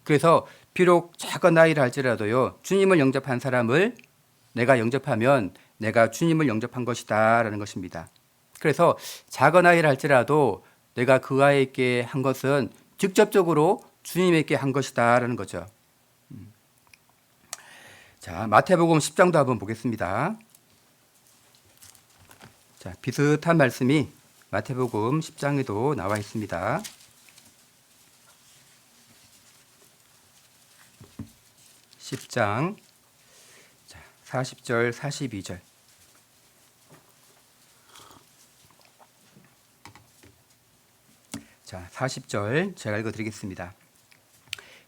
그래서 비록 작은 아이를 할지라도요 주님을 영접한 사람을 내가 영접하면 내가 주님을 영접한 것이다 라는 것입니다. 그래서 작은 아이를 할지라도 내가 그 아이에게 한 것은 직접적으로 주님에게 한 것이다 라는 거죠. 자, 마태복음 10장도 한번 보겠습니다. 자, 비슷한 말씀이 마태복음 10장에도 나와 있습니다. 10장 40절 42절 자, 40절 제가 읽어드리겠습니다.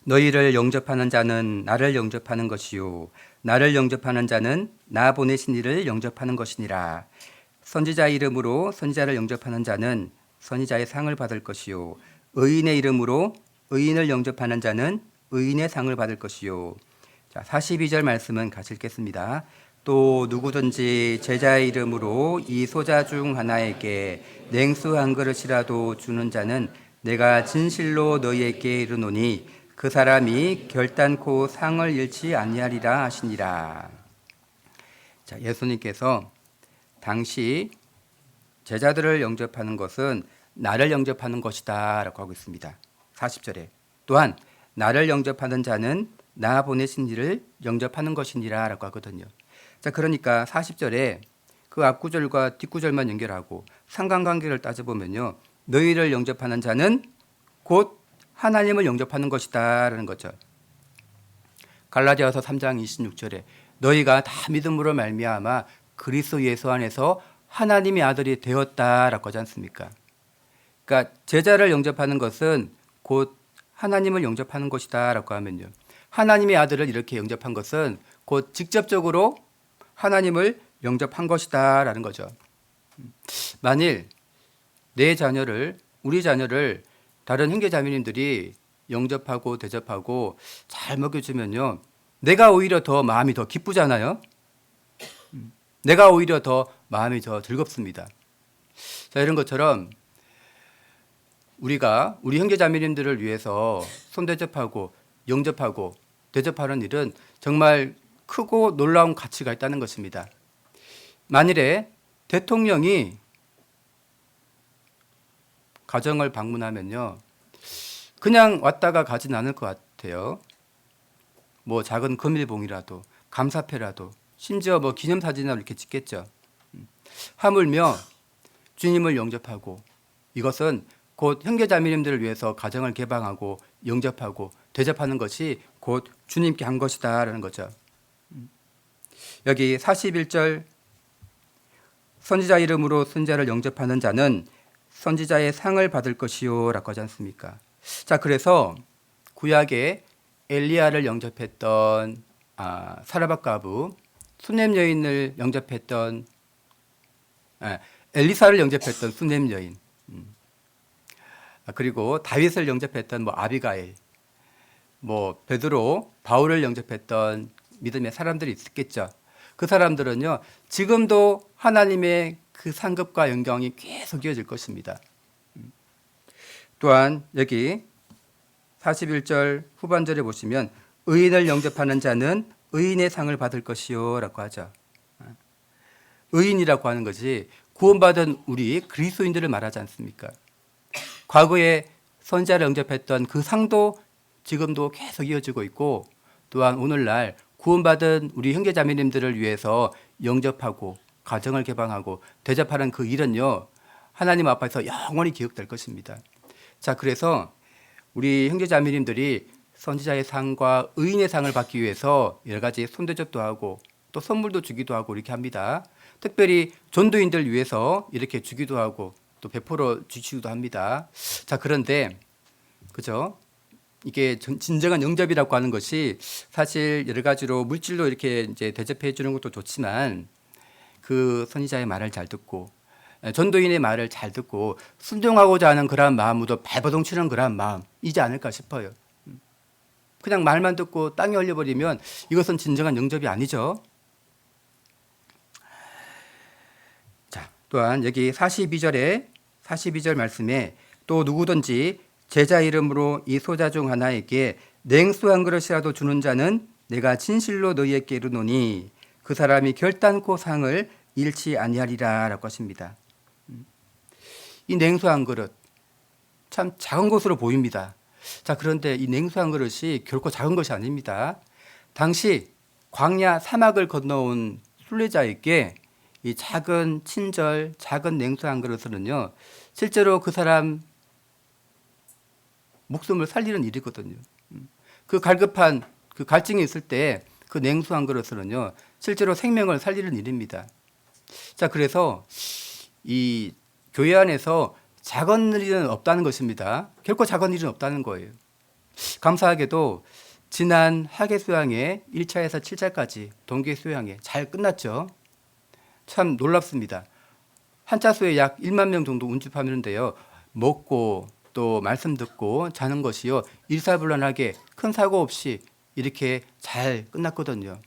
너희를 영접하는 자는 나를 영접하는 것이요 나를 영접하는 자는 나 보내신 이를 영접하는 것이니라. 선지자의 이름으로 선지자를 영접하는 자는 선지자의 상을 받을 것이요 의인의 이름으로 의인을 영접하는 자는 의인의 상을 받을 것이요. 자, 42절 말씀은 같이 읽겠습니다. 또 누구든지 제자의 이름으로 이 소자 중 하나에게 냉수 한 그릇이라도 주는 자는 내가 진실로 너희에게 이르노니 그 사람이 결단코 상을 잃지 아니하리라 하시니라. 자, 예수님께서 당시 제자들을 영접하는 것은 나를 영접하는 것이다 라고 하고 있습니다. 40절에 또한 나를 영접하는 자는 나 보내신 이를 영접하는 것이니라 라고 하거든요. 자, 그러니까 40절에 그 앞구절과 뒷구절만 연결하고 상관관계를 따져보면요 너희를 영접하는 자는 곧 하나님을 영접하는 것이다 라는 거죠. 갈라디아서 3장 26절에 너희가 다 믿음으로 말미암아 그리스도 예수 안에서 하나님의 아들이 되었다라고 하지 않습니까? 그러니까 제자를 영접하는 것은 곧 하나님을 영접하는 것이다라고 하면요. 하나님의 아들을 이렇게 영접한 것은 곧 직접적으로 하나님을 영접한 것이다라는 거죠. 만일 내 자녀를 우리 자녀를 다른 형제자매님들이 영접하고 대접하고 잘 먹여주면요. 내가 오히려 더 마음이 더 기쁘잖아요. 내가 오히려 더 마음이 더 즐겁습니다. 자, 이런 것처럼 우리가 우리 형제자매님들을 위해서 손대접하고 영접하고 대접하는 일은 정말 크고 놀라운 가치가 있다는 것입니다. 만일에 대통령이 가정을 방문하면요. 그냥 왔다가 가진 않을 것 같아요. 뭐 작은 금일봉이라도 감사패라도 심지어 뭐 기념사진이나 이렇게 찍겠죠. 하물며 주님을 영접하고 이것은 곧 형제자매님들을 위해서 가정을 개방하고 영접하고 대접하는 것이 곧 주님께 한 것이다라는 거죠. 여기 41절 선지자 이름으로 선지자를 영접하는 자는 선지자의 상을 받을 것이요 라고 하지 않습니까? 자, 그래서 구약에 엘리야를 영접했던 사라밧 과부, 수넴 여인을 영접했던 엘리사를 영접했던 수넴 여인, 그리고 다윗을 영접했던 뭐 아비가일, 뭐 베드로, 바울을 영접했던 믿음의 사람들이 있겠죠. 그 사람들은요 지금도 하나님의 그 상급과 영광이 계속 이어질 것입니다. 또한 여기 41절 후반절에 보시면 의인을 영접하는 자는 의인의 상을 받을 것이요 라고 하죠. 의인이라고 하는 것이 구원받은 우리 그리스도인들을 말하지 않습니까? 과거에 선지자를 영접했던 그 상도 지금도 계속 이어지고 있고 또한 오늘날 구원받은 우리 형제자매님들을 위해서 영접하고 가정을 개방하고 대접하는 그 일은요 하나님 앞에서 영원히 기억될 것입니다. 자, 그래서 우리 형제자매님들이 선지자의 상과 의인의 상을 받기 위해서 여러 가지 손대접도 하고 또 선물도 주기도 하고 이렇게 합니다. 특별히 전도인들 위해서 이렇게 주기도 하고 또 베풀어 주시기도 합니다. 자, 그런데 그죠? 이게 진정한 영접이라고 하는 것이 사실 여러 가지로 물질로 이렇게 이제 대접해 주는 것도 좋지만 그 선지자의 말을 잘 듣고 전도인의 말을 잘 듣고 순종하고자 하는 그러한 마음으로 발버둥 치는 그러한 마음이지 않을까 싶어요. 그냥 말만 듣고 땅에 올려버리면 이것은 진정한 영접이 아니죠. 자, 또한 여기 42절 말씀에 또 누구든지 제자 이름으로 이 소자 중 하나에게 냉수 한 그릇이라도 주는 자는 내가 진실로 너희에게 이르노니 그 사람이 결단코 상을 잃지 아니하리라 라고 하십니다. 이 냉수 한 그릇 참 작은 것으로 보입니다. 자, 그런데 이 냉수 한 그릇이 결코 작은 것이 아닙니다. 당시 광야 사막을 건너온 순례자에게 이 작은 친절, 작은 냉수 한 그릇은요, 실제로 그 사람 목숨을 살리는 일이거든요. 그 갈급한 그 갈증이 있을 때 그 냉수 한 그릇은요, 실제로 생명을 살리는 일입니다. 자, 그래서 이 교회 안에서 작은 일은 없다는 것입니다. 결코 작은 일은 없다는 거예요. 감사하게도 지난 학예 수양회 1차에서 7차까지 동계 수양회 잘 끝났죠. 참 놀랍습니다. 한차수에 약 1만 명 정도 운집하는데요. 먹고 또 말씀 듣고 자는 것이요. 일사불란하게 큰 사고 없이 이렇게 잘 끝났거든요.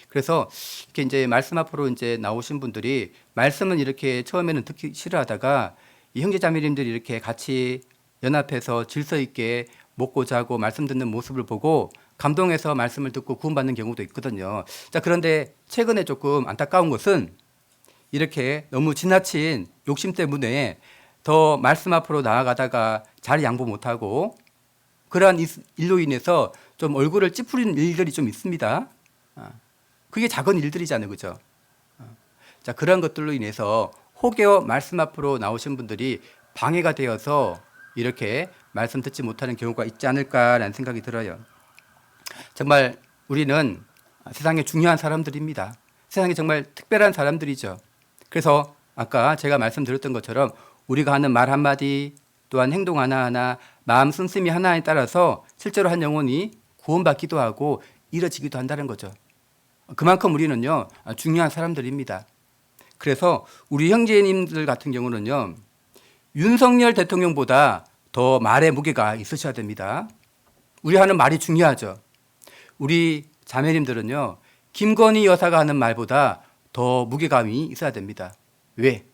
그래서 이렇게 이제 말씀 앞으로 이제 나오신 분들이 말씀은 이렇게 처음에는 듣기 싫어하다가 이 형제자매님들이 이렇게 같이 연합해서 질서 있게 먹고 자고 말씀 듣는 모습을 보고 감동해서 말씀을 듣고 구원받는 경우도 있거든요. 자, 그런데 최근에 조금 안타까운 것은 이렇게 너무 지나친 욕심 때문에 더 말씀 앞으로 나아가다가 자리 양보 못하고 그러한 일로 인해서 좀 얼굴을 찌푸리는 일들이 좀 있습니다. 그게 작은 일들이잖아요. 그죠? 자, 그런 것들로 인해서 혹여 말씀 앞으로 나오신 분들이 방해가 되어서 이렇게 말씀 듣지 못하는 경우가 있지 않을까라는 생각이 들어요. 정말 우리는 세상에 중요한 사람들입니다. 세상에 정말 특별한 사람들이죠. 그래서 아까 제가 말씀드렸던 것처럼 우리가 하는 말 한마디 또한 행동 하나하나 마음 씀씀이 하나에 따라서 실제로 한 영혼이 구원받기도 하고 이뤄지기도 한다는 거죠. 그만큼 우리는요 중요한 사람들입니다. 그래서 우리 형제님들 같은 경우는요 윤석열 대통령보다 더 말의 무게가 있으셔야 됩니다. 우리 하는 말이 중요하죠. 우리 자매님들은요 김건희 여사가 하는 말보다 더 무게감이 있어야 됩니다. 왜?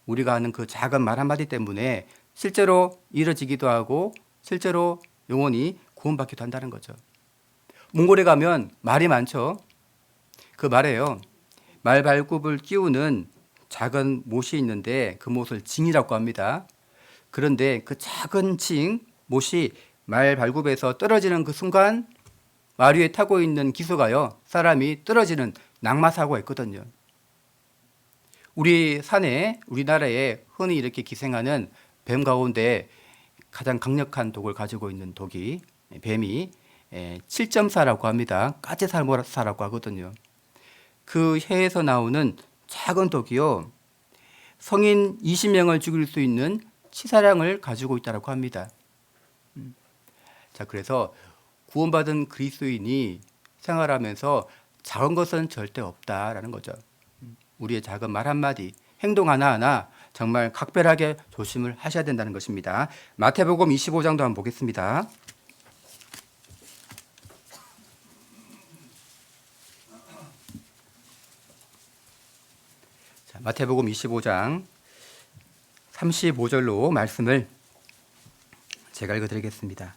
우리가 하는 그 작은 말 한마디 때문에 실제로 이뤄지기도 하고 실제로 영혼이 구원받기도 한다는 거죠. 몽골에 가면 말이 많죠. 그 말에요. 말발굽을 끼우는 작은 못이 있는데 그 못을 징이라고 합니다. 그런데 그 작은 징, 못이 말발굽에서 떨어지는 그 순간 말 위에 타고 있는 기수가요. 사람이 떨어지는 낙마사고가 있거든요. 우리 산에 우리나라에 흔히 이렇게 기생하는 뱀 가운데 가장 강력한 독을 가지고 있는 독이 뱀이 7.4라고 합니다. 까제살모사라고 하거든요. 그 혀에서 나오는 작은 독이요. 성인 20명을 죽일 수 있는 치사량을 가지고 있다고 합니다. 자, 그래서 구원받은 그리스도인이 생활하면서 작은 것은 절대 없다라는 거죠. 우리의 작은 말 한마디, 행동 하나하나 정말 각별하게 조심을 하셔야 된다는 것입니다. 마태복음 25장도 한번 보겠습니다. 자, 마태복음 25장 35절로 말씀을 제가 읽어드리겠습니다.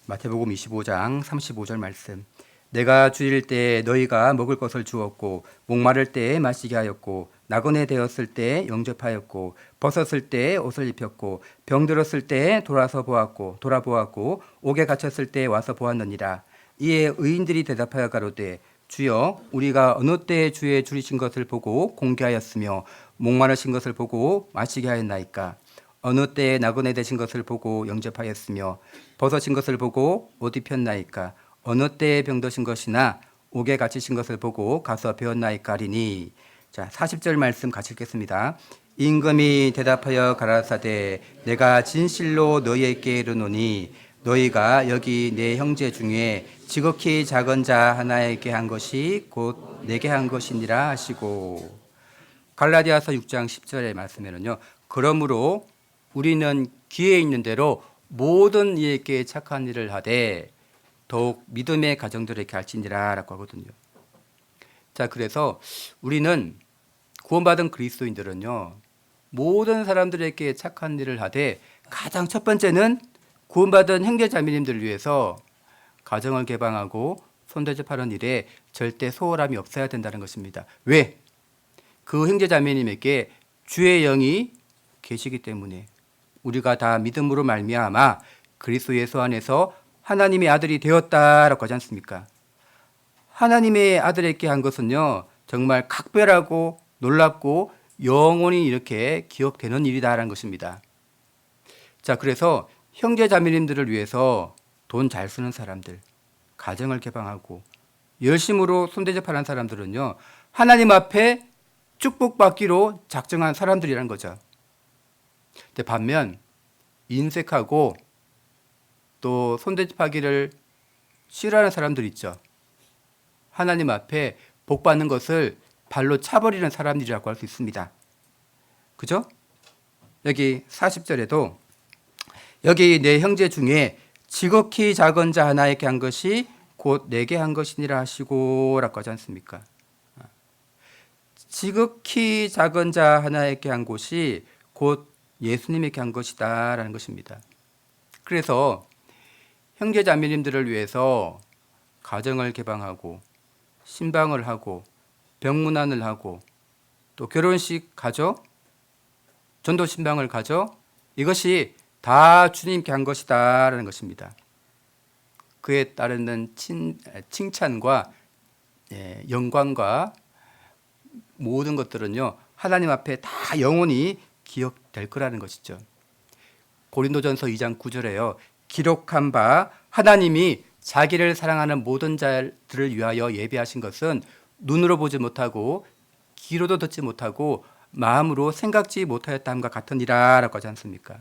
마태복음 25장 35절 말씀. 내가 주일 때 너희가 먹을 것을 주었고 목마를 때 마시게 하였고 나그네 되었을 때 영접하였고 벗었을 때 옷을 입혔고 병들었을 때 돌아보았고 옥에 갇혔을 때 와서 보았느니라. 이에 의인들이 대답하여 가로되 주여 우리가 어느 때에 주의 줄이신 것을 보고 공개하였으며 목마르신 것을 보고 마시게 하였나이까. 어느 때에 나그네 되신 것을 보고 영접하였으며 벗으신 것을 보고 옷 입혔나이까. 어느 때에 병드신 것이나 옥에 갇히신 것을 보고 가서 배웠나이까 하리니 자, 40절 말씀 같이 읽겠습니다. 임금이 대답하여 가라사대 내가 진실로 너희에게 이르노니 너희가 여기 내 형제 중에 지극히 작은 자 하나에게 한 것이 곧 내게 한 것이니라 하시고, 갈라디아서 6장 10절의 말씀에는요, 그러므로 우리는 기회 있는 대로 모든 이에게 착한 일을 하되 더욱 믿음의 가정들에게 할지니라 라고 하거든요. 자, 그래서 우리는 구원받은 그리스도인들은요, 모든 사람들에게 착한 일을 하되 가장 첫 번째는 구원받은 형제자매님들을 위해서 가정을 개방하고 손대접하는 일에 절대 소홀함이 없어야 된다는 것입니다. 왜? 그 형제자매님에게 주의 영이 계시기 때문에, 우리가 다 믿음으로 말미암아 그리스도 예수 안에서 하나님의 아들이 되었다라고 하지 않습니까? 하나님의 아들에게 한 것은요, 정말 각별하고 놀랍고 영원히 이렇게 기억되는 일이다라는 것입니다. 자, 그래서 형제 자매님들을 위해서 돈 잘 쓰는 사람들, 가정을 개방하고 열심으로 손대접하는 사람들은요, 하나님 앞에 축복받기로 작정한 사람들이라는 거죠. 근데 반면 인색하고 또 손대접하기를 싫어하는 사람들 있죠. 하나님 앞에 복 받는 것을 발로 차버리는 사람들이라고 할 수 있습니다. 그죠? 여기 40절에도 여기 내 형제 중에 지극히 작은 자 하나에게 한 것이 곧 내게 한 것이니라 하시고 라고 하지 않습니까? 지극히 작은 자 하나에게 한 것이 곧 예수님에게 한 것이다 라는 것입니다. 그래서 형제 자매님들을 위해서 가정을 개방하고 신방을 하고 병문안을 하고 또 결혼식 가죠, 전도 신방을 가죠, 이것이 다 주님께 한 것이다 라는 것입니다. 그에 따르는 칭찬과 영광과 모든 것들은요, 하나님 앞에 다 영원히 기억될 거라는 것이죠. 고린도전서 2장 9절에요. 기록한 바 하나님이 자기를 사랑하는 모든 자들을 위하여 예비하신 것은 눈으로 보지 못하고 귀로도 듣지 못하고 마음으로 생각지 못하였다 함과 같으니라 라고 하지 않습니까?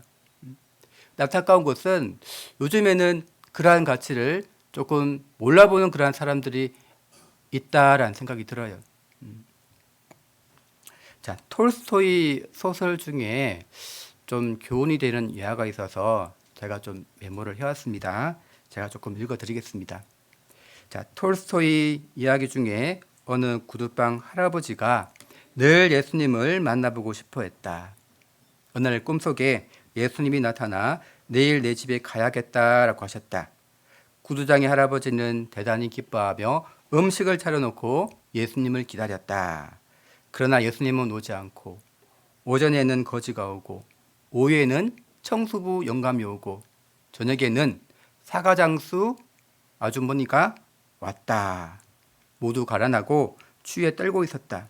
안타까운 것은 요즘에는 그러한 가치를 조금 몰라보는 그러한 사람들이 있다라는 생각이 들어요. 자, 톨스토이 소설 중에 좀 교훈이 되는 예화가 있어서 제가 좀 메모를 해왔습니다. 제가 조금 읽어드리겠습니다. 자, 톨스토이 이야기 중에 어느 구두방 할아버지가 늘 예수님을 만나보고 싶어 했다. 어느 날 꿈속에 예수님이 나타나 내일 내 집에 가야겠다라고 하셨다. 구두장의 할아버지는 대단히 기뻐하며 음식을 차려놓고 예수님을 기다렸다. 그러나 예수님은 오지 않고, 오전에는 거지가 오고, 오후에는 청수부 영감이 오고, 저녁에는 사과장수 아주머니가 왔다. 모두 가라나고 추위에 떨고 있었다.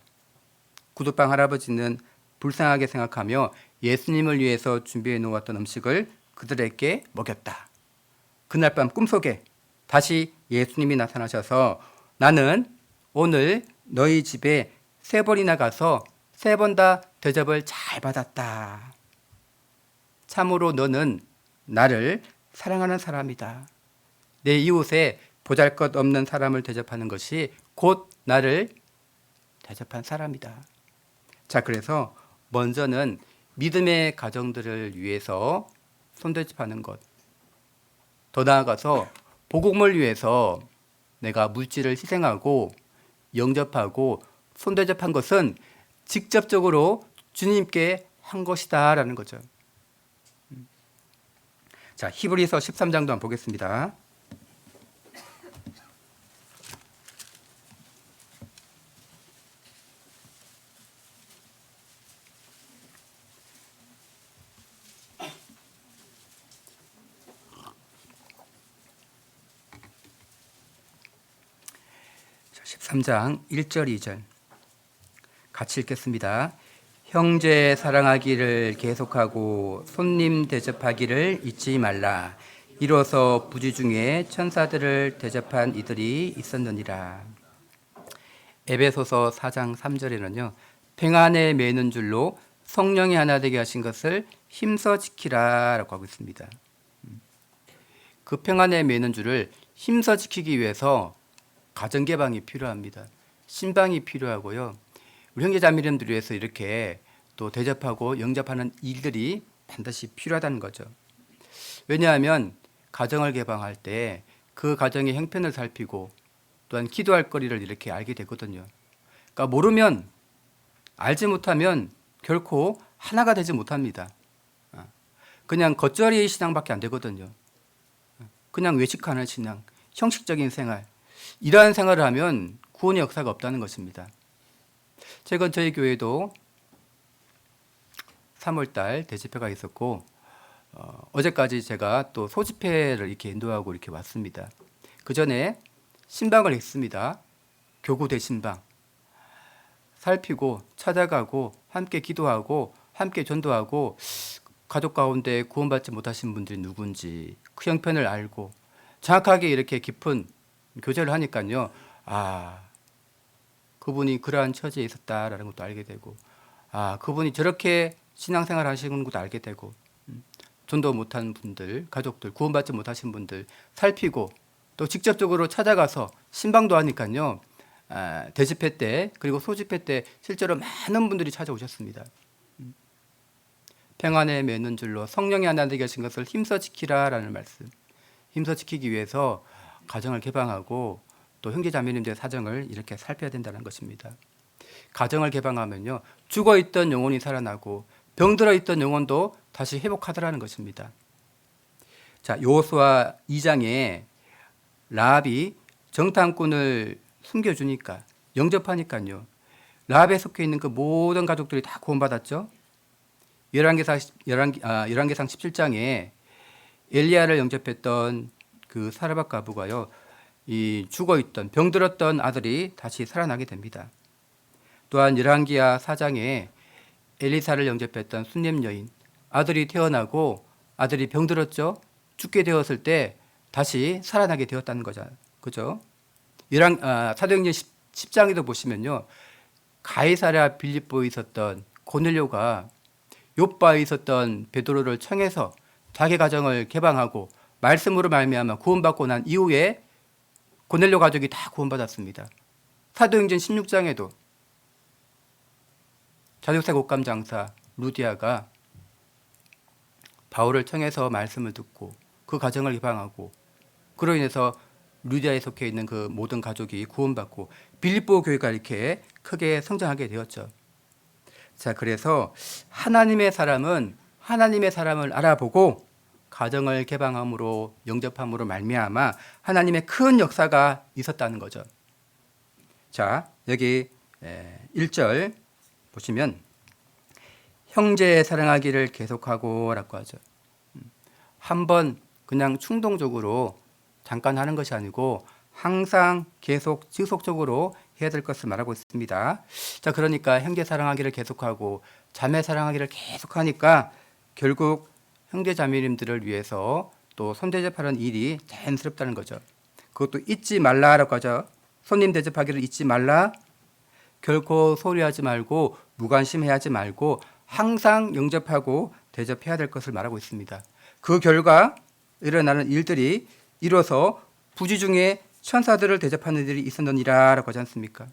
구두방 할아버지는 불쌍하게 생각하며 예수님을 위해서 준비해 놓았던 음식을 그들에게 먹였다. 그날 밤 꿈속에 다시 예수님이 나타나셔서 나는 오늘 너희 집에 3번이나 가서 3번 다 대접을 잘 받았다. 참으로 너는 나를 사랑하는 사람이다. 내 이웃에 보잘것없는 사람을 대접하는 것이 곧 나를 대접한 사람이다. 자, 그래서 먼저는 믿음의 가정들을 위해서 손대접하는 것, 더 나아가서 복음을 위해서 내가 물질을 희생하고 영접하고 손대접한 것은 직접적으로 주님께 한 것이다 라는 거죠. 자, 히브리서 13장도 한번 보겠습니다. 자, 13장 1절 2절 같이 읽겠습니다. 형제 사랑하기를 계속하고 손님 대접하기를 잊지 말라. 이로써 부지 중에 천사들을 대접한 이들이 있었느니라. 에베소서 4장 3절에는요. 평안에 매는 줄로 성령이 하나 되게 하신 것을 힘써 지키라라고 하고 있습니다. 그 평안에 매는 줄을 힘써 지키기 위해서 가정 개방이 필요합니다. 신방이 필요하고요. 우리 형제자매님들 위해서 이렇게 또 대접하고 영접하는 일들이 반드시 필요하다는 거죠. 왜냐하면 가정을 개방할 때 그 가정의 형편을 살피고 또한 기도할 거리를 이렇게 알게 되거든요. 그러니까 모르면 알지 못하면 결코 하나가 되지 못합니다. 그냥 겉절이의 신앙밖에 안 되거든요. 그냥 외식하는 신앙, 형식적인 생활, 이러한 생활을 하면 구원의 역사가 없다는 것입니다. 최근 저희 교회도 3월달 대집회가 있었고 어제까지 제가 또 소집회를 이렇게 인도하고 이렇게 왔습니다. 그 전에 신방을 했습니다. 교구 대신방. 살피고 찾아가고 함께 기도하고 함께 전도하고 가족 가운데 구원받지 못하신 분들이 누군지 그 형편을 알고 정확하게 이렇게 깊은 교제를 하니까요. 아, 그분이 그러한 처지에 있었다라는 것도 알게 되고 그분이 저렇게 신앙생활 하시는 것도 알게 되고 전도 못한 분들, 가족들, 구원받지 못하신 분들 살피고 또 직접적으로 찾아가서 신방도 하니까요. 대집회 때 그리고 소집회 때 실제로 많은 분들이 찾아오셨습니다. 평안에 매는 줄로 성령이 하나 되게 하신 것을 힘써 지키라라는 말씀. 힘써 지키기 위해서 가정을 개방하고 또 형제자매님들의 사정을 이렇게 살펴야 된다는 것입니다. 가정을 개방하면요. 죽어있던 영혼이 살아나고 병들어 있던 영혼도 다시 회복하더라는 것입니다. 자, 여호수아 2장에 라합이 정탐꾼을 숨겨주니까 영접하니까요. 라합에 속해 있는 그 모든 가족들이 다 구원받았죠. 열왕기상 17장에 엘리야를 영접했던 그 사르밧 과부가요. 이 죽어있던 병들었던 아들이 다시 살아나게 됩니다. 또한 열왕기하 4장에 엘리사를 영접했던 순림 여인 아들이 태어나고 아들이 병들었죠. 죽게 되었을 때 다시 살아나게 되었다는 거죠. 그죠? 사도행전 10장에도 보시면요. 가이사랴 빌립보에 있었던 고넬료가 욥바에 있었던 베드로를 청해서 자기 가정을 개방하고 말씀으로 말미암아 구원받고 난 이후에 고넬료 가족이 다 구원받았습니다. 사도행전 16장에도 자주색 옷감 장사 루디아가 바울을 청해서 말씀을 듣고 그 가정을 개방하고 그로 인해서 루디아에 속해 있는 그 모든 가족이 구원받고 빌립보 교회가 이렇게 크게 성장하게 되었죠. 자, 그래서 하나님의 사람은 하나님의 사람을 알아보고 가정을 개방함으로 영접함으로 말미암아 하나님의 큰 역사가 있었다는 거죠. 자, 여기 1절 보시면 형제 사랑하기를 계속하고 라고 하죠. 한번 그냥 충동적으로 잠깐 하는 것이 아니고 항상 계속 지속적으로 해야 될 것을 말하고 있습니다. 자, 그러니까 형제 사랑하기를 계속하고 자매 사랑하기를 계속하니까 결국 형제 자매님들을 위해서 또 손대접하는 일이 자연스럽다는 거죠. 그것도 잊지 말라라고 하죠. 손님 대접하기를 잊지 말라. 결코 소리하지 말고 무관심해하지 말고 항상 영접하고 대접해야 될 것을 말하고 있습니다. 그 결과 일어나는 일들이 이뤄서 부지 중에 천사들을 대접하는 일이 있었느니라 라고 하지 않습니까?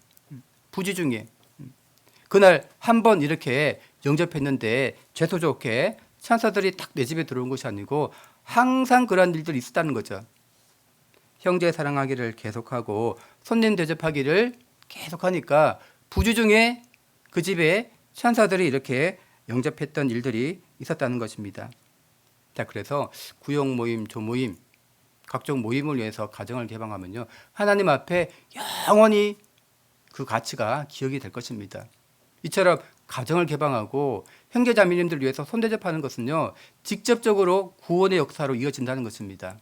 부지 중에 그날 한번 이렇게 영접했는데 죄소 좋게 천사들이 딱 내 집에 들어온 것이 아니고 항상 그런 일들이 있었다는 거죠. 형제 사랑하기를 계속하고 손님 대접하기를 계속하니까 부지 중에 그 집에 천사들이 이렇게 영접했던 일들이 있었다는 것입니다. 자, 그래서 구역 모임, 조모임, 각종 모임을 위해서 가정을 개방하면요. 하나님 앞에 영원히 그 가치가 기억이 될 것입니다. 이처럼 가정을 개방하고 형제자매님들 위해서 손대접하는 것은요. 직접적으로 구원의 역사로 이어진다는 것입니다.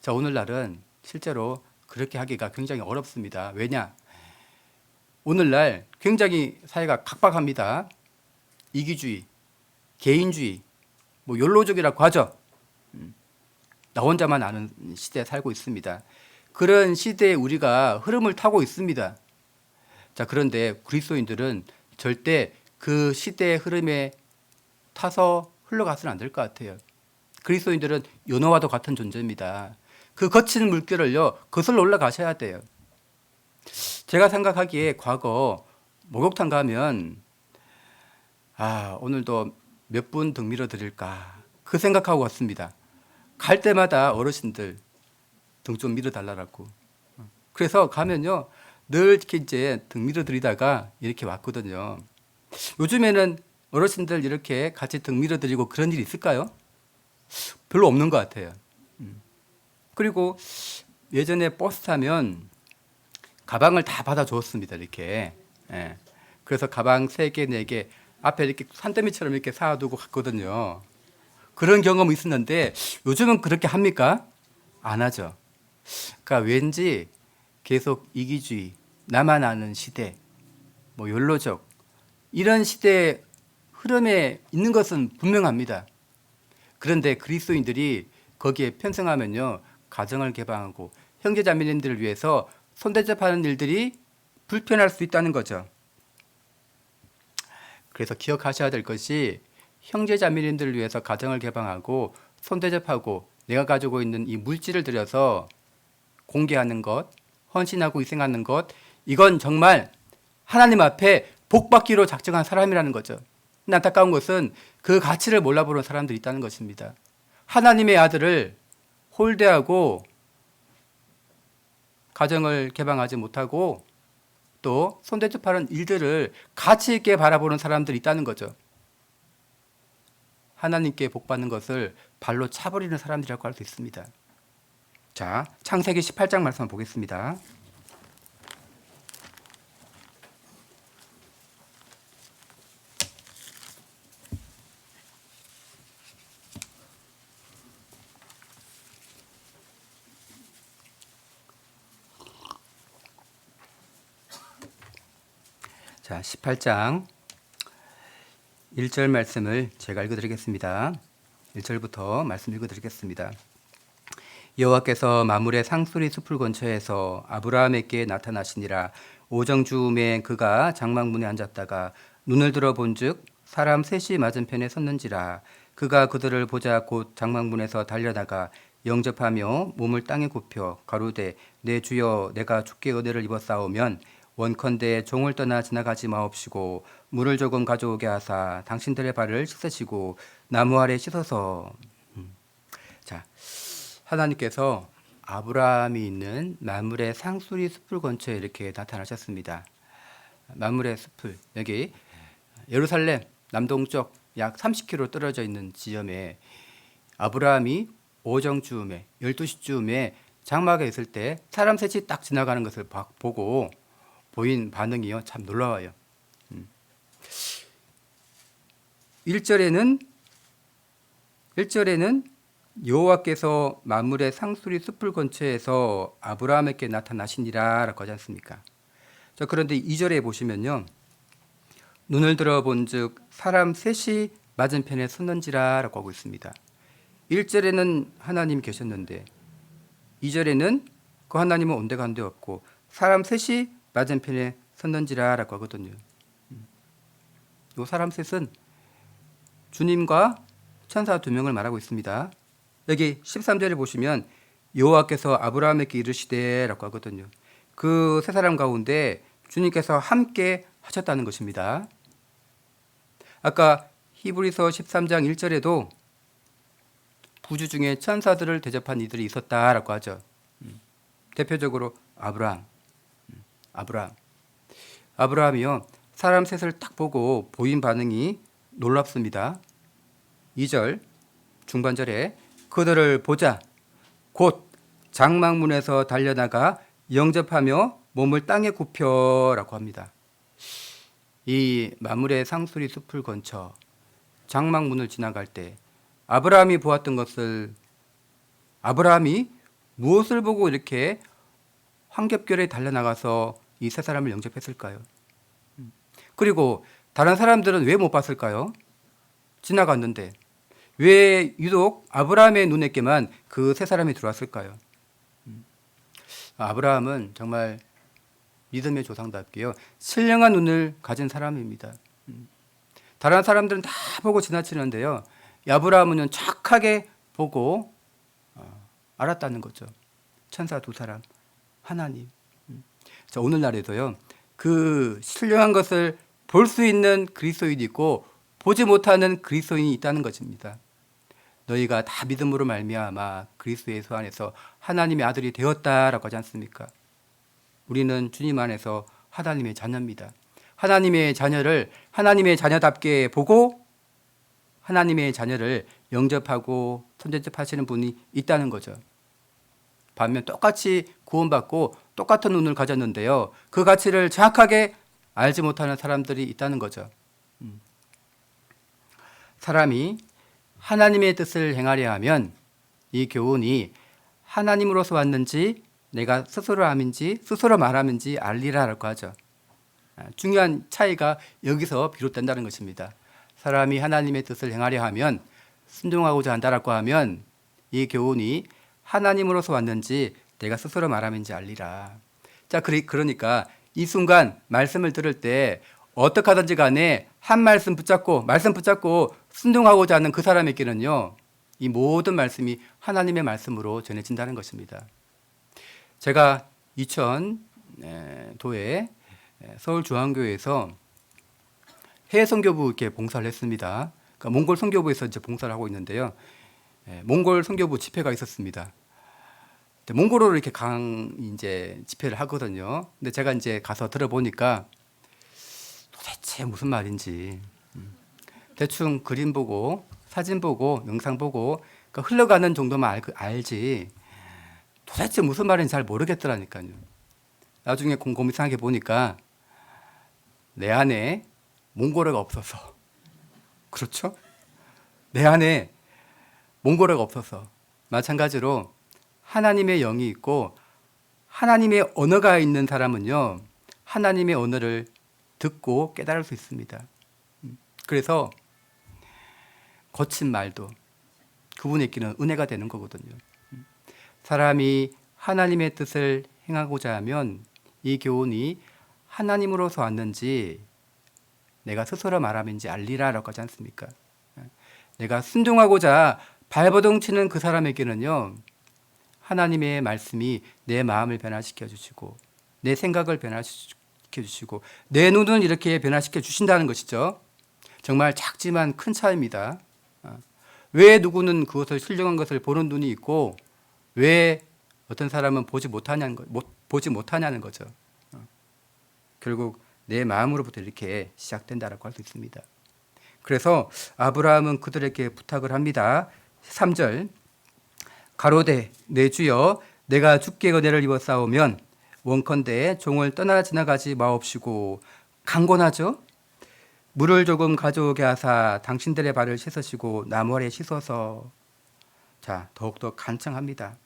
자, 오늘날은 실제로 그렇게 하기가 굉장히 어렵습니다. 왜냐? 오늘날 굉장히 사회가 각박합니다. 이기주의, 개인주의, 욜로족이라고 하죠. 나 혼자만 아는 시대에 살고 있습니다. 그런 시대에 우리가 흐름을 타고 있습니다. 자, 그런데 그리스도인들은 절대 그 시대의 흐름에 타서 흘러가서는 안 될 것 같아요. 그리스도인들은 연어와도 같은 존재입니다. 그 거친 물결을요, 거슬러 올라가셔야 돼요. 제가 생각하기에 과거 목욕탕 가면 오늘도 몇 분 등 밀어 드릴까 그 생각하고 왔습니다. 갈 때마다 어르신들 등 좀 밀어 달라고. 그래서 가면요 늘 이렇게 이제 등 밀어 드리다가 이렇게 왔거든요. 요즘에는 어르신들 이렇게 같이 등 밀어 드리고 그런 일이 있을까요? 별로 없는 것 같아요. 그리고 예전에 버스 타면 가방을 다 받아 주었습니다. 이렇게. 예. 그래서 가방 3개, 4개 앞에 이렇게 산더미처럼 이렇게 쌓아두고 갔거든요. 그런 경험이 있었는데 요즘은 그렇게 합니까? 안 하죠. 그러니까 왠지 계속 이기주의, 나만 아는 시대, 뭐 욜로적 이런 시대의 흐름에 있는 것은 분명합니다. 그런데 그리스도인들이 거기에 편승하면요 가정을 개방하고 형제자매님들을 위해서 손대접하는 일들이 불편할 수 있다는 거죠. 그래서 기억하셔야 될 것이 형제자매님들을 위해서 가정을 개방하고 손대접하고 내가 가지고 있는 이 물질을 들여서 공개하는 것, 헌신하고 희생하는 것, 이건 정말 하나님 앞에 복받기로 작정한 사람이라는 거죠. 근데 안타까운 것은 그 가치를 몰라보는 사람들이 있다는 것입니다. 하나님의 아들을 홀대하고 가정을 개방하지 못하고 또 손대접하는 일들을 가치 있게 바라보는 사람들이 있다는 거죠. 하나님께 복받는 것을 발로 차버리는 사람들이라고 할 수 있습니다. 자, 창세기 18장 말씀 보겠습니다. 자, 18장 1절 말씀을 제가 읽어드리겠습니다. 1절부터 말씀 읽어드리겠습니다. 여호와께서 마물의 상수리 숲을 근처에서 아브라함에게 나타나시니라. 오정주음에 그가 장막문에 앉았다가 눈을 들어 본즉 사람 셋이 맞은편에 섰는지라. 그가 그들을 보자 곧 장막문에서 달려나가 영접하며 몸을 땅에 굽혀 가로되 내 주여 내가 주께 은혜를 입었사오면 원컨대 종을 떠나 지나가지 마옵시고 물을 조금 가져오게 하사 당신들의 발을 씻으시고 나무 아래 씻어서. 자, 하나님께서 아브라함이 있는 마물의 상수리 숲을 근처에 이렇게 나타나셨습니다. 마물의 숲을 여기 예루살렘 남동쪽 약 30km 떨어져 있는 지점에 아브라함이 오정쯤에 12시쯤에 장막에 있을 때 사람 셋이 딱 지나가는 것을 보고 보인 반응이요 참 놀라워요. 1절에는 여호와께서 만물의 상수리 숲을 근처에서 아브라함에게 나타나시니라 라고 하지 않습니까? 자, 그런데 2절에 보시면요 눈을 들어 본즉 사람 셋이 맞은편에 섰는지라 라고 하고 있습니다. 1절에는 하나님 계셨는데 2절에는 그 하나님은 온데간데 없고 사람 셋이 맞은편에 섰는지라 라고 하거든요. 이 사람 셋은 주님과 천사 2명을 말하고 있습니다. 여기 13절에 보시면 여호와께서 아브라함에게 이르시되 라고 하거든요. 그 세 사람 가운데 주님께서 함께 하셨다는 것입니다. 아까 히브리서 13장 1절에도 부주 중에 천사들을 대접한 이들이 있었다라고 하죠. 대표적으로 아브라함이요 사람 셋을 딱 보고 보인 반응이 놀랍습니다. 2절 중반절에 그들을 보자 곧 장막문에서 달려나가 영접하며 몸을 땅에 굽혀라고 합니다. 이 마물의 상수리 숲을 건쳐 장막문을 지나갈 때 아브라함이 보았던 것을 아브라함이 무엇을 보고 이렇게 황겹결에 달려나가서 이 세 사람을 영접했을까요? 그리고 다른 사람들은 왜 못 봤을까요? 지나갔는데 왜 유독 아브라함의 눈에게만 그 세 사람이 들어왔을까요? 아브라함은 정말 믿음의 조상답게요. 신령한 눈을 가진 사람입니다. 다른 사람들은 다 보고 지나치는데요. 아브라함은 착하게 보고 알았다는 거죠. 천사 두 사람, 하나님. 자, 오늘날에도요. 그 신령한 것을 볼 수 있는 그리스도인이 있고 보지 못하는 그리스도인이 있다는 것입니다. 너희가 다 믿음으로 말미암아 그리스도 예수 안에서 하나님의 아들이 되었다라고 하지 않습니까? 우리는 주님 안에서 하나님의 자녀입니다. 하나님의 자녀를 하나님의 자녀답게 보고 하나님의 자녀를 영접하고 선대접하시는 분이 있다는 거죠. 반면 똑같이 구원받고 똑같은 눈을 가졌는데요. 그 가치를 정확하게 알지 못하는 사람들이 있다는 거죠. 사람이 하나님의 뜻을 행하려 하면 이 교훈이 하나님으로서 왔는지 내가 스스로 함인지 스스로 말하는지 알리라라고 하죠. 중요한 차이가 여기서 비롯된다는 것입니다. 사람이 하나님의 뜻을 행하려 하면 순종하고자 한다라고 하면 이 교훈이 하나님으로서 왔는지 내가 스스로 말하는지 알리라. 자, 그러니까 이 순간 말씀을 들을 때 어떻게 하든지 간에 한 말씀 붙잡고 순종하고자 하는 그 사람에게는요. 이 모든 말씀이 하나님의 말씀으로 전해진다는 것입니다. 제가 2000도에 서울중앙교회에서 해외 선교부 이렇게 봉사를 했습니다. 그러니까 몽골 선교부에서 이제 봉사를 하고 있는데요. 몽골 선교부 집회가 있었습니다. 몽골어로 이렇게 이제 집회를 하거든요. 근데 제가 이제 가서 들어보니까 도대체 무슨 말인지 대충 그림 보고 사진 보고 영상 보고 그러니까 흘러가는 정도만 알지 도대체 무슨 말인지 잘 모르겠더라니까요. 나중에 곰곰이 생각해 보니까 내 안에 몽골어가 없어서 그렇죠? 내 안에 몽골어가 없어서 마찬가지로 하나님의 영이 있고 하나님의 언어가 있는 사람은요. 하나님의 언어를 듣고 깨달을 수 있습니다. 그래서 거친 말도 그분에게는 은혜가 되는 거거든요. 사람이 하나님의 뜻을 행하고자 하면 이 교훈이 하나님으로서 왔는지 내가 스스로 말함인지 알리라라고 하지 않습니까? 내가 순종하고자 발버둥 치는 그 사람에게는요. 하나님의 말씀이 내 마음을 변화시켜 주시고 내 생각을 변화시켜 주시고 내 눈은 이렇게 변화시켜 주신다는 것이죠. 정말 작지만 큰 차이입니다. 왜 누구는 그것을 신령한 것을 보는 눈이 있고 왜 어떤 사람은 보지 못하냐는 거죠. 결국 내 마음으로부터 이렇게 시작된다라고 할 수 있습니다. 그래서 아브라함은 그들에게 부탁을 합니다. 3절 가로되 내 주여 내가 주께 은혜를 입어 싸우면 원컨대 종을 떠나 지나가지 마옵시고 강권하죠. 물을 조금 가져오게 하사 당신들의 발을 씻으시고 나무 아래 씻어서 자 더욱더 간청합니다.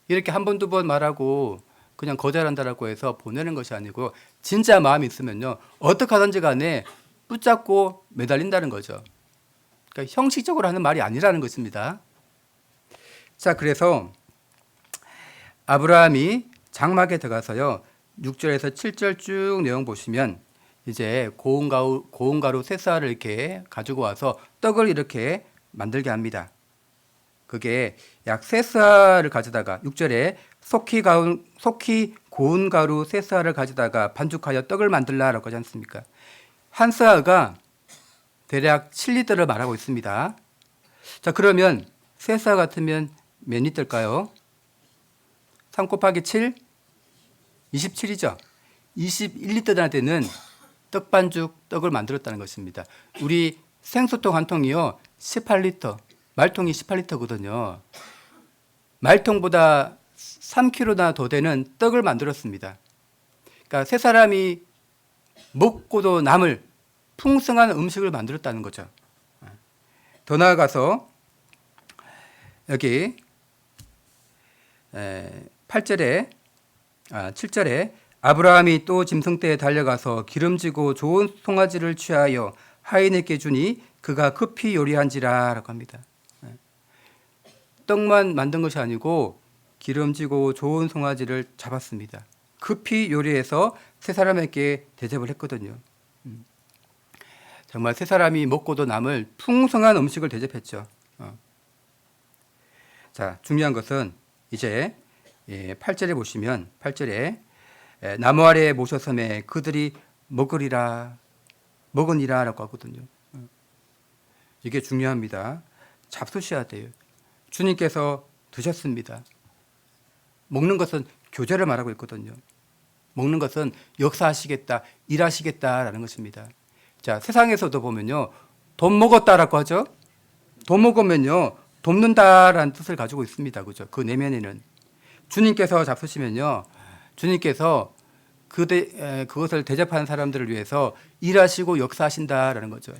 이렇게 한 번 두 번 말하고 그냥 거절한다라고 해서 보내는 것이 아니고 진짜 마음이 있으면요 어떻게 하든지 간에 붙잡고 매달린다는 거죠. 그러니까 형식적으로 하는 말이 아니라는 것입니다. 자 그래서 아브라함이 장막에 들어가서요 6절에서 7절 쭉 내용 보시면 이제 고운 가루 셋쌀을 이렇게 가지고 와서 떡을 이렇게 만들게 합니다. 그게 약 3쌀을 가져다가 6절에 속히 고운 가루 3쌀을 가져다가 반죽하여 떡을 만들라라고 하지 않습니까? 한 쌀가 대략 7리터를 말하고 있습니다. 자 그러면 3쌀 같으면 몇 리터일까요? 3 곱하기 7? 27이죠. 21리터나 되는 떡을 만들었다는 것입니다. 우리 생수통 한 통이요 18리터, 말통이 18리터거든요. 말통보다 3kg나 더 되는 떡을 만들었습니다. 그러니까 세 사람이 먹고도 남을 풍성한 음식을 만들었다는 거죠. 더 나아가서 여기 7절에 아브라함이 또 짐승떼에 달려가서 기름지고 좋은 송아지를 취하여 하인에게 주니 그가 급히 요리한지라라고 합니다. 떡만 만든 것이 아니고 기름지고 좋은 송아지를 잡았습니다. 급히 요리해서 세 사람에게 대접을 했거든요. 정말 세 사람이 먹고도 남을 풍성한 음식을 대접했죠. 자, 중요한 것은 이제 8절에 보시면 8절에 나무 아래에 모셔섬에 그들이 먹으니라 라고 하거든요. 이게 중요합니다. 잡수셔야 돼요. 주님께서 드셨습니다. 먹는 것은 교제를 말하고 있거든요. 먹는 것은 역사하시겠다, 일하시겠다라는 것입니다. 자, 세상에서도 보면요, 돈 먹었다라고 하죠. 돈 먹으면요, 돕는다라는 뜻을 가지고 있습니다. 그죠? 그 내면에는 주님께서 잡수시면요, 주님께서 그것을 대접하는 사람들을 위해서 일하시고 역사하신다라는 거죠.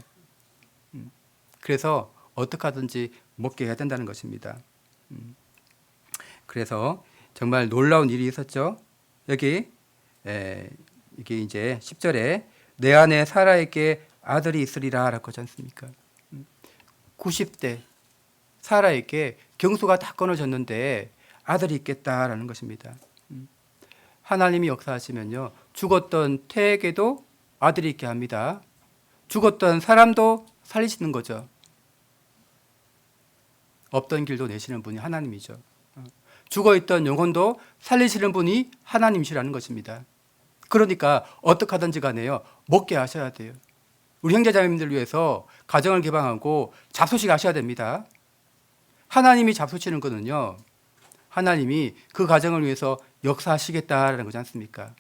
그래서 어떻게 하든지 먹게 해야 된다는 것입니다. 그래서 정말 놀라운 일이 있었죠. 여기 이게 이제 10절에 내 안에 사라에게 아들이 있으리라 라고 하지 않습니까? 90대 사라에게 경수가 다 끊어졌는데 아들이 있겠다라는 것입니다. 하나님이 역사하시면요, 죽었던 태에게도 아들이 있게 합니다. 죽었던 사람도 살리시는 거죠. 없던 길도 내시는 분이 하나님이죠. 죽어있던 영혼도 살리시는 분이 하나님이시라는 것입니다. 그러니까 어떻게 하든지 간에요, 먹게 하셔야 돼요. 우리 형제자매님들 위해서 가정을 개방하고 잡수식 하셔야 됩니다. 하나님이 잡수시는 거는요, 하나님이 그 가정을 위해서 역사하시겠다라는 거지 않습니까?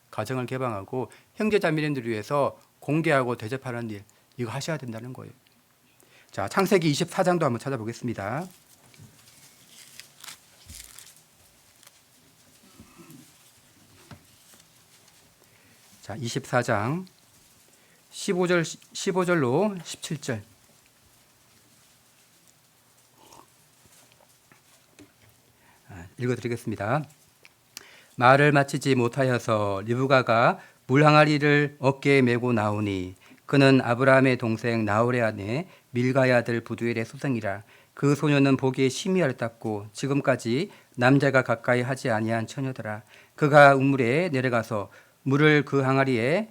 가정을 개방하고 형제자매님들 위해서 공개하고 대접하는 일, 이거 하셔야 된다는 거예요. 자, 창세기 24장도 한번 찾아보겠습니다. 자, 24장 15절로 17절. 읽어드리겠습니다. 말을 마치지 못하여서 리브가가 물 항아리를 어깨에 메고 나오니 그는 아브라함의 동생 나홀의 아내 밀가의 아들 부두엘의 소생이라. 그 소녀는 보기에 심히 아름답고 지금까지 남자가 가까이 하지 아니한 처녀더라. 그가 우물에 내려가서 물을 그 항아리에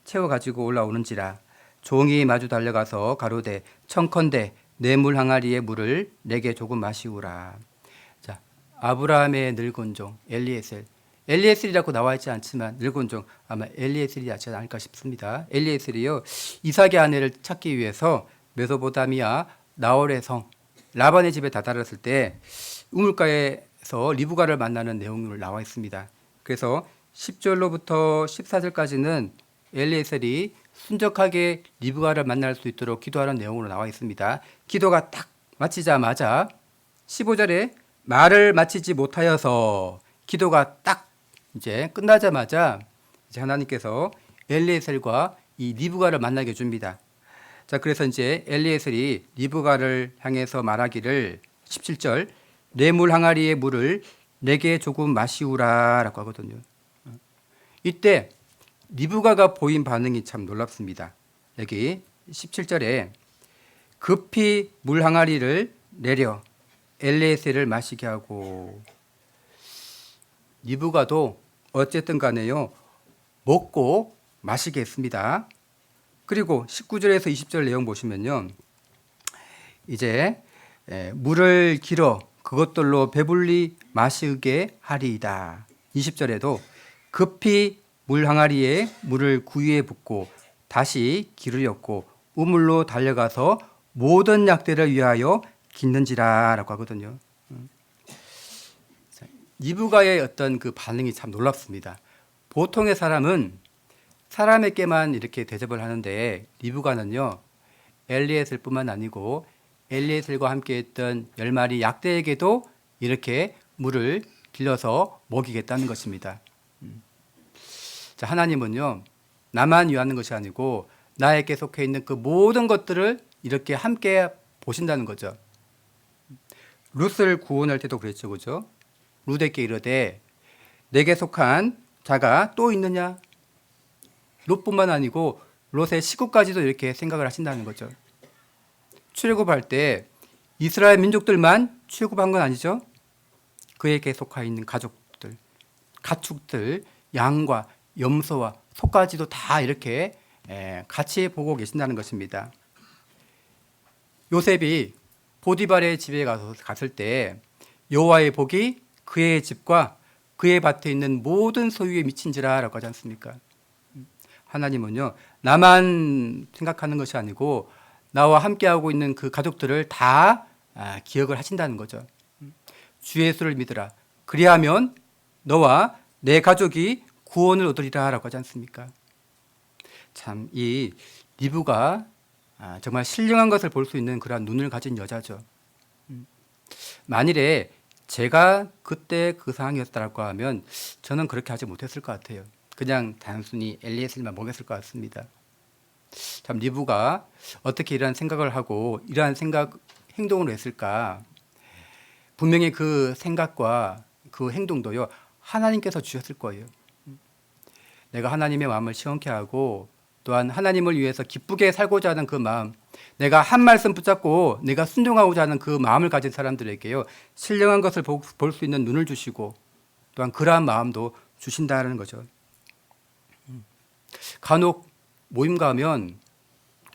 채워 가지고 올라오는지라. 종이 마주 달려가서 가로되 청컨대 내 물 항아리에 물을 내게 조금 마시우라. 자, 아브라함의 늙은 종 엘리에셀이라고 나와 있지 않지만 늙은 종 아마 엘리에셀이지 않을까 싶습니다. 엘리에셀이요, 이삭의 아내를 찾기 위해서 메소포타미아 나홀의 성 라반의 집에 다다랐을 때 우물가에서 리브가를 만나는 내용으로 나와 있습니다. 그래서 10절로부터 14절까지는 엘리에셀이 순적하게 리브가를 만날 수 있도록 기도하는 내용으로 나와 있습니다. 기도가 딱 마치자마자 15절에 말을 마치지 못하여서 기도가 딱 이제 끝나자마자 이제 하나님께서 엘리에셀과 이 리브가를 만나게 해줍니다. 자, 그래서 이제 엘리에셀이 리브가를 향해서 말하기를 17절 내 물 항아리의 물을 내게 조금 마시우라라고 하거든요. 이때 리브가가 보인 반응이 참 놀랍습니다. 여기 17절에 급히 물 항아리를 내려 엘리에셀을 마시게 하고, 리브가도 어쨌든 간에요, 먹고 마시게 했습니다. 그리고 19절에서 20절 내용 보시면요, 이제 물을 길어 그것들로 배불리 마시게 하리이다. 20절에도 급히 물 항아리에 물을 구유에 붓고 다시 기르렸고 우물로 달려가서 모든 약대를 위하여 깃는지라라고 하거든요. 리브가의 어떤 그 반응이 참 놀랍습니다. 보통의 사람은 사람에게만 이렇게 대접을 하는데 리브가는요, 엘리에셀뿐만 아니고 엘리에셀과 함께했던 10마리 약대에게도 이렇게 물을 길러서 먹이겠다는 것입니다. 자, 하나님은요, 나만 위하는 것이 아니고 나에게 속해 있는 그 모든 것들을 이렇게 함께 보신다는 거죠. 룻을 구원할 때도 그랬죠, 그죠? 룻에게 이르되 내게 속한 자가 또 있느냐? 룻뿐만 아니고 롯의 식구까지도 이렇게 생각을 하신다는 거죠. 출애굽할 때 이스라엘 민족들만 출애굽한 건 아니죠. 그에게 속하 있는 가족들, 가축들, 양과 염소와 소까지도 다 이렇게 같이 보고 계신다는 것입니다. 요셉이 보디발의 집에 갔을 때 여호와의 복이 그의 집과 그의 밭에 있는 모든 소유에 미친지라라고 하지 않습니까? 하나님은요, 나만 생각하는 것이 아니고 나와 함께하고 있는 그 가족들을 다 기억을 하신다는 거죠. 주 예수를 믿으라. 그리하면 너와 내 가족이 구원을 얻으리라 라고 하지 않습니까? 참, 이 리브가 정말 신령한 것을 볼 수 있는 그러한 눈을 가진 여자죠. 만일에 제가 그때 그 상황이었다고 하면 저는 그렇게 하지 못했을 것 같아요. 그냥 단순히 엘리에셀만 먹였을 것 같습니다. 참, 리브가 어떻게 이러한 생각을 하고 이러한 행동을 했을까? 분명히 그 생각과 그 행동도요, 하나님께서 주셨을 거예요. 내가 하나님의 마음을 시원케 하고 또한 하나님을 위해서 기쁘게 살고자 하는 그 마음, 내가 한 말씀 붙잡고 내가 순종하고자 하는 그 마음을 가진 사람들에게요, 신령한 것을 볼 수 있는 눈을 주시고 또한 그러한 마음도 주신다는 거죠. 간혹 모임 가면,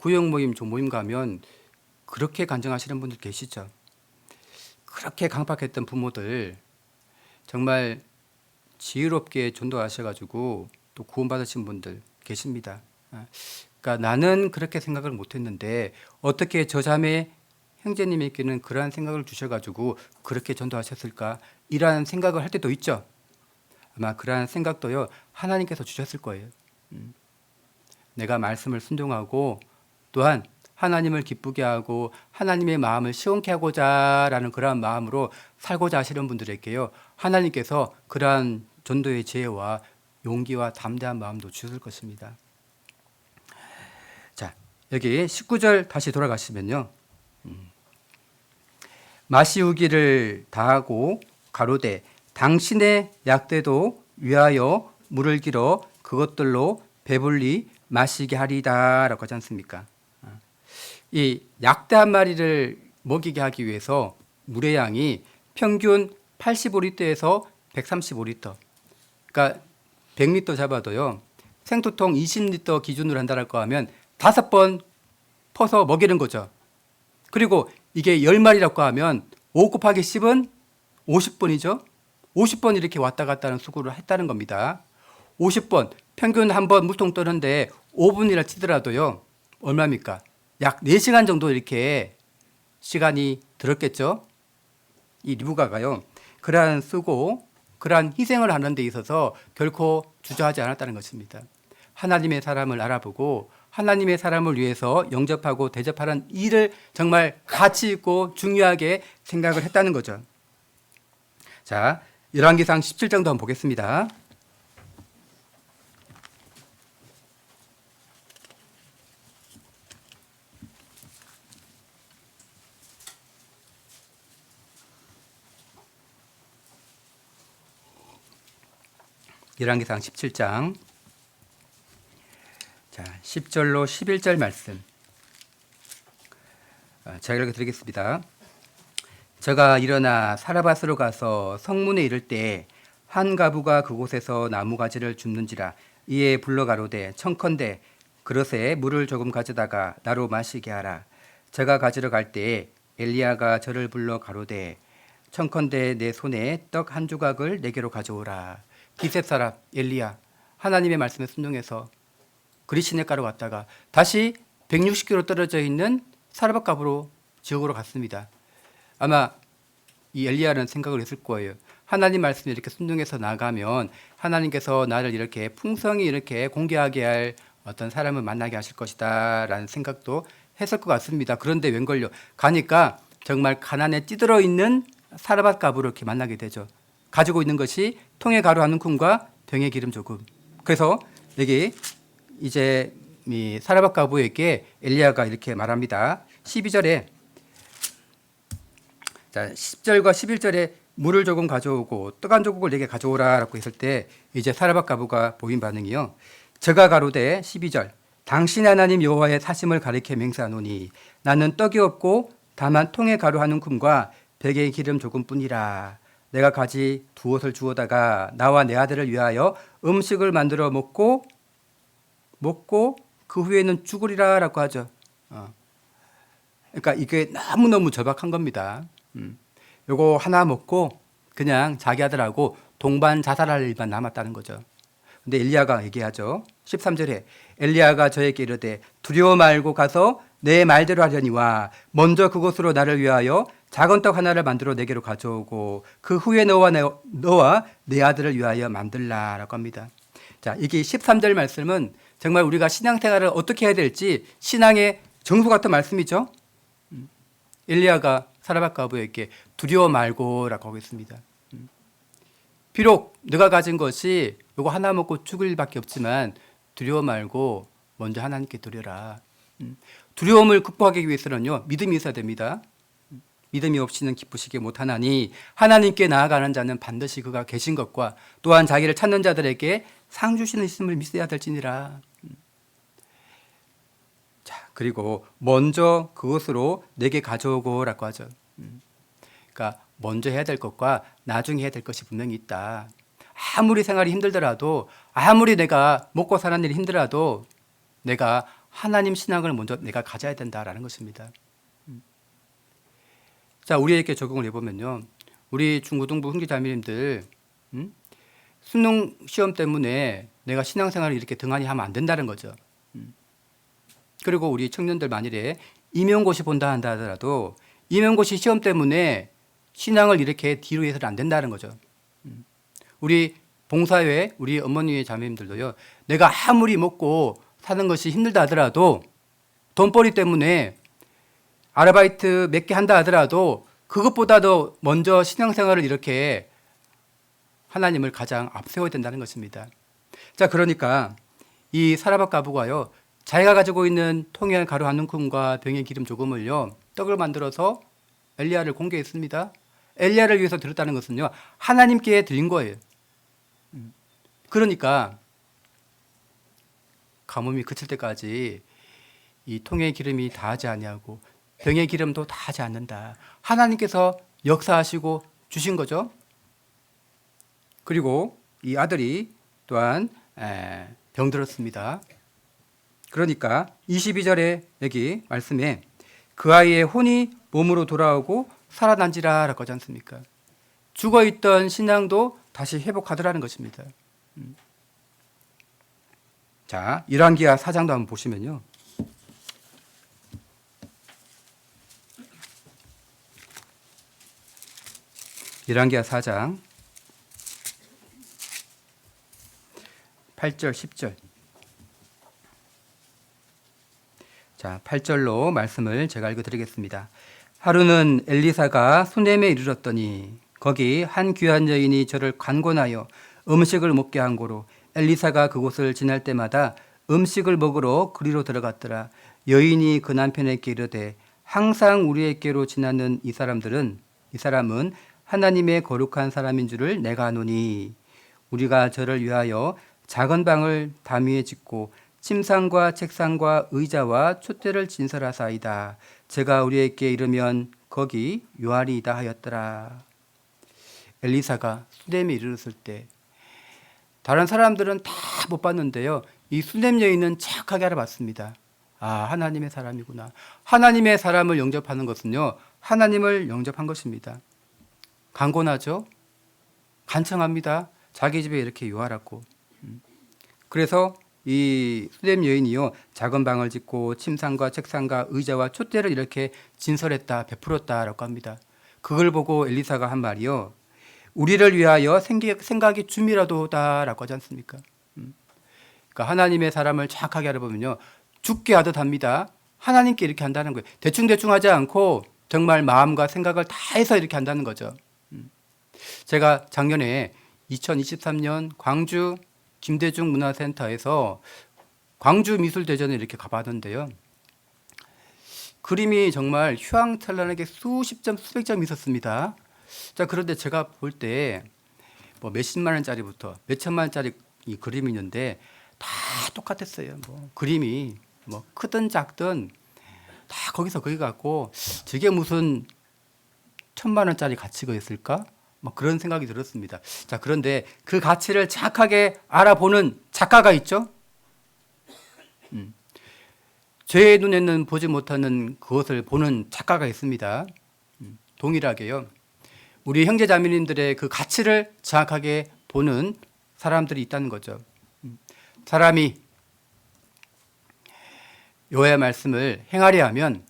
구역 모임, 조모임 가면 그렇게 간증하시는 분들 계시죠. 그렇게 강팍했던 부모들 정말 지혜롭게 전도하셔가지고 또 구원받으신 분들 계십니다. 그러니까 나는 그렇게 생각을 못했는데 어떻게 저 자매 형제님에게는 그러한 생각을 주셔가지고 그렇게 전도하셨을까? 이러한 생각을 할 때도 있죠. 아마 그러한 생각도요, 하나님께서 주셨을 거예요. 내가 말씀을 순종하고 또한 하나님을 기쁘게 하고 하나님의 마음을 시원케 하고자 라는 그러한 마음으로 살고자 하시는 분들에게요, 하나님께서 그러한 전도의 지혜와 용기와 담대한 마음도 주실 것입니다. 자, 여기 19절 다시 돌아가시면요, 마시우기를 다하고 가로되 당신의 약대도 위하여 물을 길어 그것들로 배불리 마시게 하리다 라고 하지 않습니까? 이 약대 한 마리를 먹이게 하기 위해서 물의 양이 평균 85리터에서 135리터, 그러니까 100리터 잡아도요, 생수통 20리터 기준으로 한다고 하면 5번 퍼서 먹이는 거죠. 그리고 이게 10마리라고 하면 5 곱하기 10은 50번이죠. 50번 이렇게 왔다 갔다 하는 수고를 했다는 겁니다. 50번, 평균 한 번 물통 떠는데 5분이라 치더라도요, 얼마입니까? 약 4시간 정도 이렇게 시간이 들었겠죠. 이 리브가가요, 그러한 쓰고 그러한 희생을 하는 데 있어서 결코 주저하지 않았다는 것입니다. 하나님의 사람을 알아보고 하나님의 사람을 위해서 영접하고 대접하는 일을 정말 가치 있고 중요하게 생각을 했다는 거죠. 자, 열왕기상 17장도 한번 보겠습니다. 열왕기상 17장, 자, 10절로 11절 말씀 제가 읽어드리겠습니다. 저가 일어나 사라밧으로 가서 성문에 이를 때 한 가부가 그곳에서 나무가지를 줍는지라. 이에 불러 가로되 청컨대 그릇에 물을 조금 가져다가 나로 마시게 하라. 저가 가지러 갈 때에 엘리야가 저를 불러 가로되 청컨대 내 손에 떡 한 조각을 내게로 가져오라. 기셋 사람 엘리야, 하나님의 말씀에 순종해서 그리시네가로 갔다가 다시 160km 떨어져 있는 사르밧 가브로 지역으로 갔습니다. 아마 이 엘리야는 생각을 했을 거예요. 하나님 말씀에 이렇게 순종해서 나가면 하나님께서 나를 이렇게 풍성히 이렇게 공개하게 할 어떤 사람을 만나게 하실 것이다 라는 생각도 했을 것 같습니다. 그런데 웬걸요, 가니까 정말 가난에 찌들어 있는 사르밧 가브로 이렇게 만나게 되죠. 가지고 있는 것이 통에 가루 한 움큼과 병에 기름 조금. 그래서 여기 이제 이 사르밧 가부에게 엘리야가 이렇게 말합니다. 12절에, 자, 10절과 11절에 물을 조금 가져오고 떡 한 조각을 내게 가져오라라고 했을 때 이제 사르밧 가부가 보인 반응이요. 저가 가로되 12절 당신의 하나님 여호와의 사심을 가리켜 맹세하노니 나는 떡이 없고 다만 통에 가루 한 움큼과 벽에 기름 조금뿐이라. 내가 가지 두 옷을 주오다가 나와 내 아들을 위하여 음식을 만들어 먹고 그 후에는 죽으리라라고 하죠. 그러니까 이게 너무너무 절박한 겁니다. 요거 하나 먹고 그냥 자기 아들하고 동반 자살할 일만 남았다는 거죠. 근데 엘리야가 얘기하죠. 13절에 엘리야가 저에게 이르되 두려워 말고 가서 내 말대로 하려니와 먼저 그곳으로 나를 위하여 작은 떡 하나를 만들어 내게로 가져오고 그 후에 너와 내 아들을 위하여 만들라라고 합니다. 자, 이게 13절 말씀은 정말 우리가 신앙생활을 어떻게 해야 될지 신앙의 정수 같은 말씀이죠. 엘리야가 사라밧 아부에게 두려워 말고라고 하고 있습니다. 비록 네가 가진 것이 이거 하나 먹고 죽을 일밖에 없지만 두려워 말고 먼저 하나님께 드려라. 두려움을 극복하기 위해서는요, 믿음이 있어야 됩니다. 믿음이 없이는 기쁘시게 못하나니 하나님께 나아가는 자는 반드시 그가 계신 것과 또한 자기를 찾는 자들에게 상 주시는 있음을 믿어야 될지니라. 자, 그리고 먼저 그것으로 내게 가져오고라고 하죠. 그러니까 먼저 해야 될 것과 나중에 해야 될 것이 분명히 있다. 아무리 생활이 힘들더라도, 아무리 내가 먹고 사는 일이 힘들어도 내가 하나님 신앙을 먼저 내가 가져야 된다라는 것입니다. 자, 우리에게 적용을 해보면요, 우리 중고등부 훈계자매님들 수능 시험 때문에 내가 신앙생활을 이렇게 등한히 하면 안 된다는 거죠. 그리고 우리 청년들 만일에 임용고시 본다 한다 하더라도 임용고시 시험 때문에 신앙을 이렇게 뒤로 해서는 안 된다는 거죠. 우리 봉사회, 우리 어머니의 자매님들도요, 내가 아무리 먹고 사는 것이 힘들다 하더라도 돈벌이 때문에 아르바이트 몇 개 한다 하더라도 그것보다도 먼저 신앙생활을 이렇게 하나님을 가장 앞세워야 된다는 것입니다. 자, 그러니까 이 사라밧 과부가요, 자기가 가지고 있는 통일 가루 한 움큼과 병의 기름 조금을요, 떡을 만들어서 엘리야를 공개했습니다. 엘리야를 위해서 드렸다는 것은요, 하나님께 드린 거예요. 그러니까 가뭄이 그칠 때까지 이 통의 기름이 다하지 아니하고 병의 기름도 다하지 않는다. 하나님께서 역사하시고 주신 거죠. 그리고 이 아들이 또한 병들었습니다. 그러니까 22절에 여기 말씀에 그 아이의 혼이 몸으로 돌아오고 살아난지라라고 하지 않습니까? 죽어있던 신앙도 다시 회복하더라는 것입니다. 자, 열왕기하 4장도 한번 보시면요, 열왕기하 4장 8절 10절. 자, 8절로 말씀을 제가 읽어드리겠습니다. 하루는 엘리사가 수넴에 이르렀더니 거기 한 귀한 여인이 저를 관곤하여 음식을 먹게 한 고로 엘리사가 그곳을 지날 때마다 음식을 먹으러 그리로 들어갔더라. 여인이 그 남편에게 이르되 항상 우리에게로 지나는 이 사람은 하나님의 거룩한 사람인 줄을 내가 아노니 우리가 저를 위하여 작은 방을 담 위에 짓고 침상과 책상과 의자와 촛대를 진설하사이다. 제가 우리에게 이르면 거기 요한이다 하였더라. 엘리사가 수넴에 이르렀을 때 다른 사람들은 다 못 봤는데요, 이 수넴 여인은 착하게 알아봤습니다. 아, 하나님의 사람이구나. 하나님의 사람을 영접하는 것은요, 하나님을 영접한 것입니다. 강권하죠. 간청합니다. 자기 집에 이렇게 요하라고. 그래서 이 수넴 여인이요, 작은 방을 짓고 침상과 책상과 의자와 촛대를 이렇게 진설했다, 베풀었다라고 합니다. 그걸 보고 엘리사가 한 말이요, 우리를 위하여 생각이 줌이라도다라고 하지 않습니까? 그러니까 하나님의 사람을 착하게 알아보면요, 죽게 하듯 합니다. 하나님께 이렇게 한다는 거예요. 대충대충 하지 않고 정말 마음과 생각을 다해서 이렇게 한다는 거죠. 제가 작년에 2023년 광주 김대중 문화센터에서 광주 미술대전에 이렇게 가봤는데요, 그림이 정말 휘황찬란하게 수십 점, 수백 점 있었습니다. 자, 그런데 제가 볼 때 뭐 몇십만 원짜리부터 몇천만 원짜리 이 그림이 있는데 다 똑같았어요. 뭐 그림이 뭐 크든 작든 다 거기서 거기 같고, 저게 무슨 1,000만 원짜리 가치가 있을까? 뭐 그런 생각이 들었습니다. 자, 그런데 그 가치를 정확하게 알아보는 작가가 있죠. 제 눈에는 보지 못하는 그것을 보는 작가가 있습니다. 동일하게요. 우리 형제 자매님들의 그 가치를 정확하게 보는 사람들이 있다는 거죠. 사람이 여호와의 말씀을 행하려 하면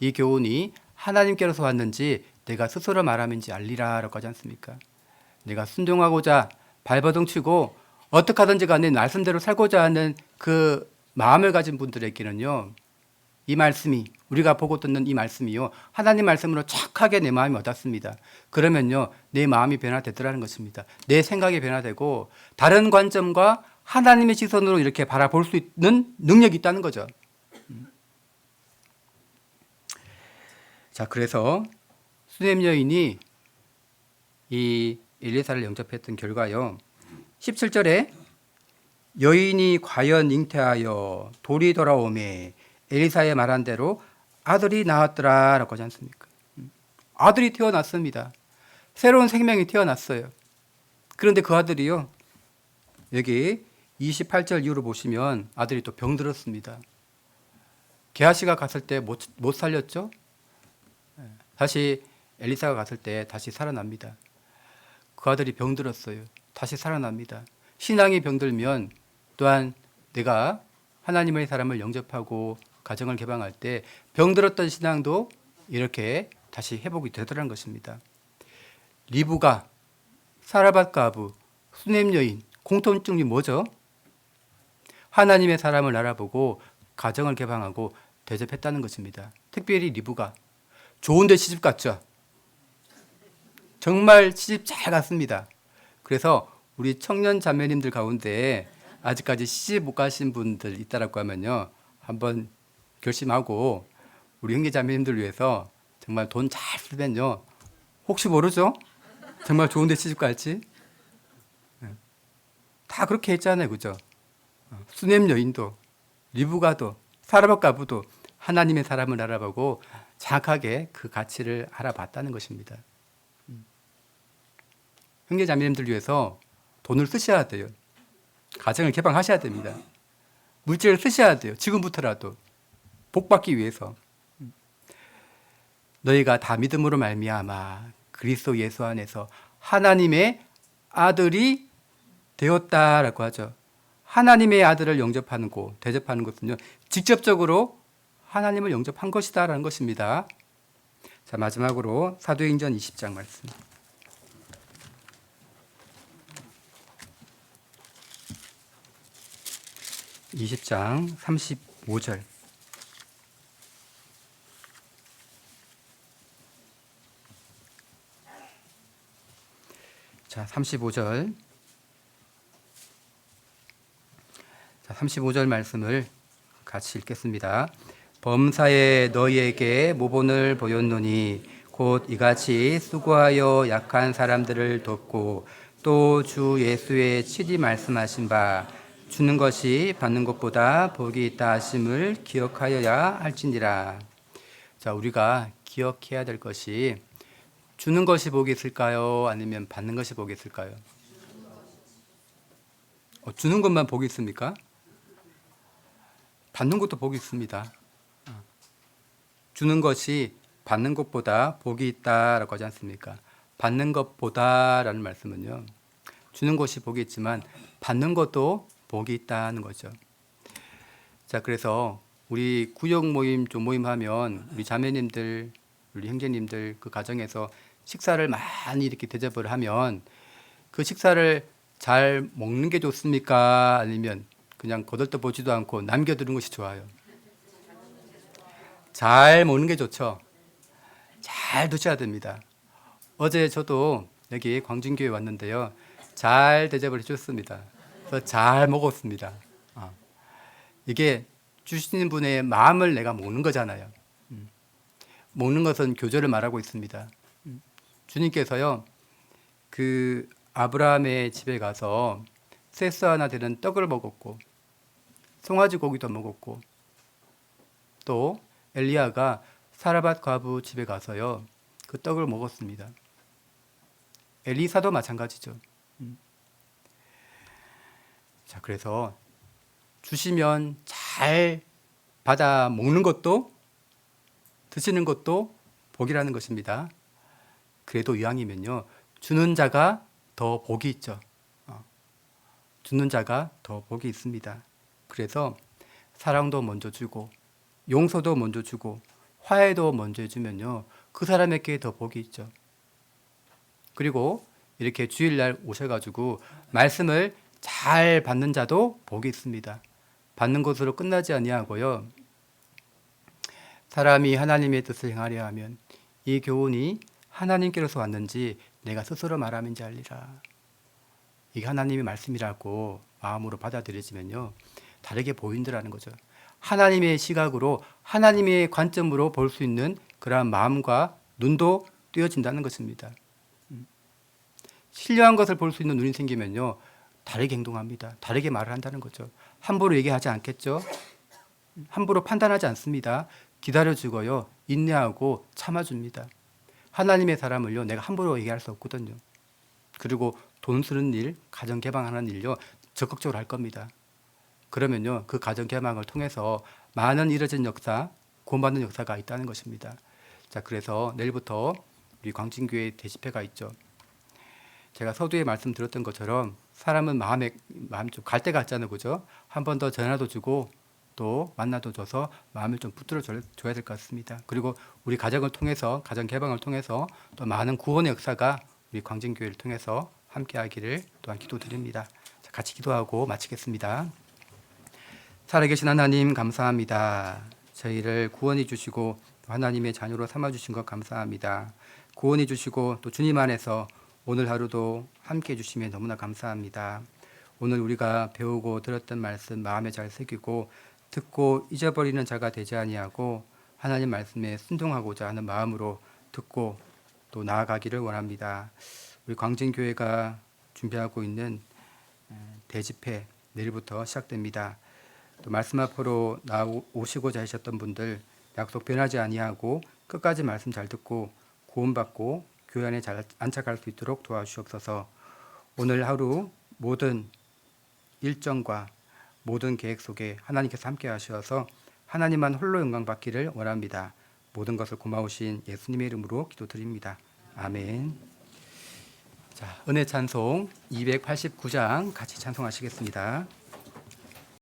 이 교훈이 하나님께로서 왔는지 내가 스스로 말함인지 알리라라고 하지 않습니까? 내가 순종하고자 발버둥치고 어떻게 하든지 간에 말씀대로 살고자 하는 그 마음을 가진 분들에게는요, 이 말씀이, 우리가 보고 듣는 이 말씀이요, 하나님 말씀으로 착하게 내 마음이 와닿습니다. 그러면요, 내 마음이 변화되더라는 것입니다. 내 생각이 변화되고 다른 관점과 하나님의 시선으로 이렇게 바라볼 수 있는 능력이 있다는 거죠. 자, 그래서 수넴 여인이 이 엘리사를 영접했던 결과요, 17절에 여인이 과연 잉태하여 돌이 돌아오매 엘리사의 말한 대로 아들이 나왔더라 라고 하지 않습니까? 아들이 태어났습니다. 새로운 생명이 태어났어요. 그런데 그 아들이요, 여기 28절 이후로 보시면 아들이 또 병들었습니다. 게하시가 갔을 때 못 살렸죠? 다시 엘리사가 갔을 때 다시 살아납니다. 그 아들이 병들었어요. 다시 살아납니다. 신앙이 병들면 또한 내가 하나님의 사람을 영접하고 가정을 개방할 때 병들었던 신앙도 이렇게 다시 회복이 되더라는 것입니다. 리브가, 사라밧 과부, 수넴 여인 공통점이 뭐죠? 하나님의 사람을 알아보고 가정을 개방하고 대접했다는 것입니다. 특별히 리브가 좋은데 시집 갔죠. 정말 시집 잘 갔습니다. 그래서 우리 청년 자매님들 가운데 아직까지 시집 못 가신 분들 있다라고 하면요, 한번 결심하고 우리 형제 자매님들 위해서 정말 돈 잘 쓰면요, 혹시 모르죠? 정말 좋은 데 시집 갈지. 다 그렇게 했잖아요, 그죠? 수넴 여인도, 리브가도, 사라밧 과부도 하나님의 사람을 알아보고 정확하게 그 가치를 알아봤다는 것입니다. 형제 자매님들 위해서 돈을 쓰셔야 돼요. 가정을 개방하셔야 됩니다. 물질을 쓰셔야 돼요. 지금부터라도 복받기 위해서. 너희가 다 믿음으로 말미암아 그리스도 예수 안에서 하나님의 아들이 되었다라고 하죠. 하나님의 아들을 영접하는 것, 대접하는 것은요, 직접적으로 하나님을 영접한 것이다라는 것입니다. 자, 마지막으로 사도행전 20장 말씀. 20장 35절. 자, 35절. 자, 35절 말씀을 같이 읽겠습니다. 범사에 너희에게 모본을 보였노니 곧 이같이 수고하여 약한 사람들을 돕고 또 주 예수의 치리 말씀하신 바 주는 것이 받는 것보다 복이 있다 하심을 기억하여야 할지니라. 자, 우리가 기억해야 될 것이 주는 것이 복이 있을까요? 아니면 받는 것이 복이 있을까요? 주는 것만 복이 있습니까? 받는 것도 복이 있습니다. 주는 것이 받는 것보다 복이 있다라고 하지 않습니까? 받는 것보다라는 말씀은요, 주는 것이 복이 있지만 받는 것도 복이 있다는 거죠. 자, 그래서 우리 구역 모임, 조모임 하면 우리 자매님들, 우리 형제님들 그 가정에서 식사를 많이 이렇게 대접을 하면 그 식사를 잘 먹는 게 좋습니까? 아니면 그냥 거들떠보지도 않고 남겨두는 것이 좋아요? 잘 먹는 게 좋죠. 잘 드셔야 됩니다. 어제 저도 여기 광진교회 왔는데요, 잘 대접을 해줬습니다. 그래서 잘 먹었습니다. 이게 주시는 분의 마음을 내가 먹는 거잖아요. 먹는 것은 교절을 말하고 있습니다. 주님께서요, 그 아브라함의 집에 가서 세스 하나 되는 떡을 먹었고 송아지 고기도 먹었고, 또 엘리야가 사라밧 과부 집에 가서요, 그 떡을 먹었습니다. 엘리사도 마찬가지죠. 자, 그래서 주시면 잘 받아 먹는 것도 드시는 것도 복이라는 것입니다. 그래도 이왕이면요, 주는 자가 더 복이 있죠. 주는 자가 더 복이 있습니다. 그래서 사랑도 먼저 주고 용서도 먼저 주고 화해도 먼저 해주면요, 그 사람에게 더 복이 있죠. 그리고 이렇게 주일날 오셔가지고 말씀을 잘 받는 자도 복이 있습니다. 받는 것으로 끝나지 아니하고요, 사람이 하나님의 뜻을 행하려 하면 이 교훈이 하나님께로서 왔는지 내가 스스로 말함인지 알리라. 이게 하나님의 말씀이라고 마음으로 받아들여지면요, 다르게 보인다라는 거죠. 하나님의 시각으로 하나님의 관점으로 볼 수 있는 그러한 마음과 눈도 띄어진다는 것입니다. 신령한 것을 볼 수 있는 눈이 생기면요, 다르게 행동합니다. 다르게 말을 한다는 거죠. 함부로 얘기하지 않겠죠. 함부로 판단하지 않습니다. 기다려주고요, 인내하고 참아줍니다. 하나님의 사람을요, 내가 함부로 얘기할 수 없거든요. 그리고 돈 쓰는 일, 가정 개방하는 일요, 적극적으로 할 겁니다. 그러면요, 그 가정 개방을 통해서 많은 이뤄진 역사, 구원받는 역사가 있다는 것입니다. 자, 그래서 내일부터 우리 광진교회 대집회가 있죠. 제가 서두에 말씀드렸던 것처럼 사람은 마음 좀 갈 때 같잖아요, 그죠? 한 번 더 전화도 주고 또 만나도 줘서 마음을 좀 붙들어 줘야 될 것 같습니다. 그리고 우리 가정을 통해서, 가정 개방을 통해서 또 많은 구원의 역사가 우리 광진교회를 통해서 함께하기를 또한 기도드립니다. 자, 같이 기도하고 마치겠습니다. 살아계신 하나님 감사합니다. 저희를 구원해 주시고 하나님의 자녀로 삼아 주신 것 감사합니다. 구원해 주시고 또 주님 안에서 오늘 하루도 함께 해주시면 너무나 감사합니다. 오늘 우리가 배우고 들었던 말씀 마음에 잘 새기고 듣고 잊어버리는 자가 되지 아니하고 하나님 말씀에 순종하고자 하는 마음으로 듣고 또 나아가기를 원합니다. 우리 광진교회가 준비하고 있는 대집회 내일부터 시작됩니다. 또 말씀 앞으로 나오시고자 하셨던 분들 약속 변하지 아니하고 끝까지 말씀 잘 듣고 구원받고 교회 안에 잘 안착할 수 있도록 도와주시옵소서. 오늘 하루 모든 일정과 모든 계획 속에 하나님께서 함께 하셔서 하나님만 홀로 영광 받기를 원합니다. 모든 것을 고마우신 예수님의 이름으로 기도드립니다. 아멘. 자, 은혜 찬송 289장 같이 찬송하시겠습니다.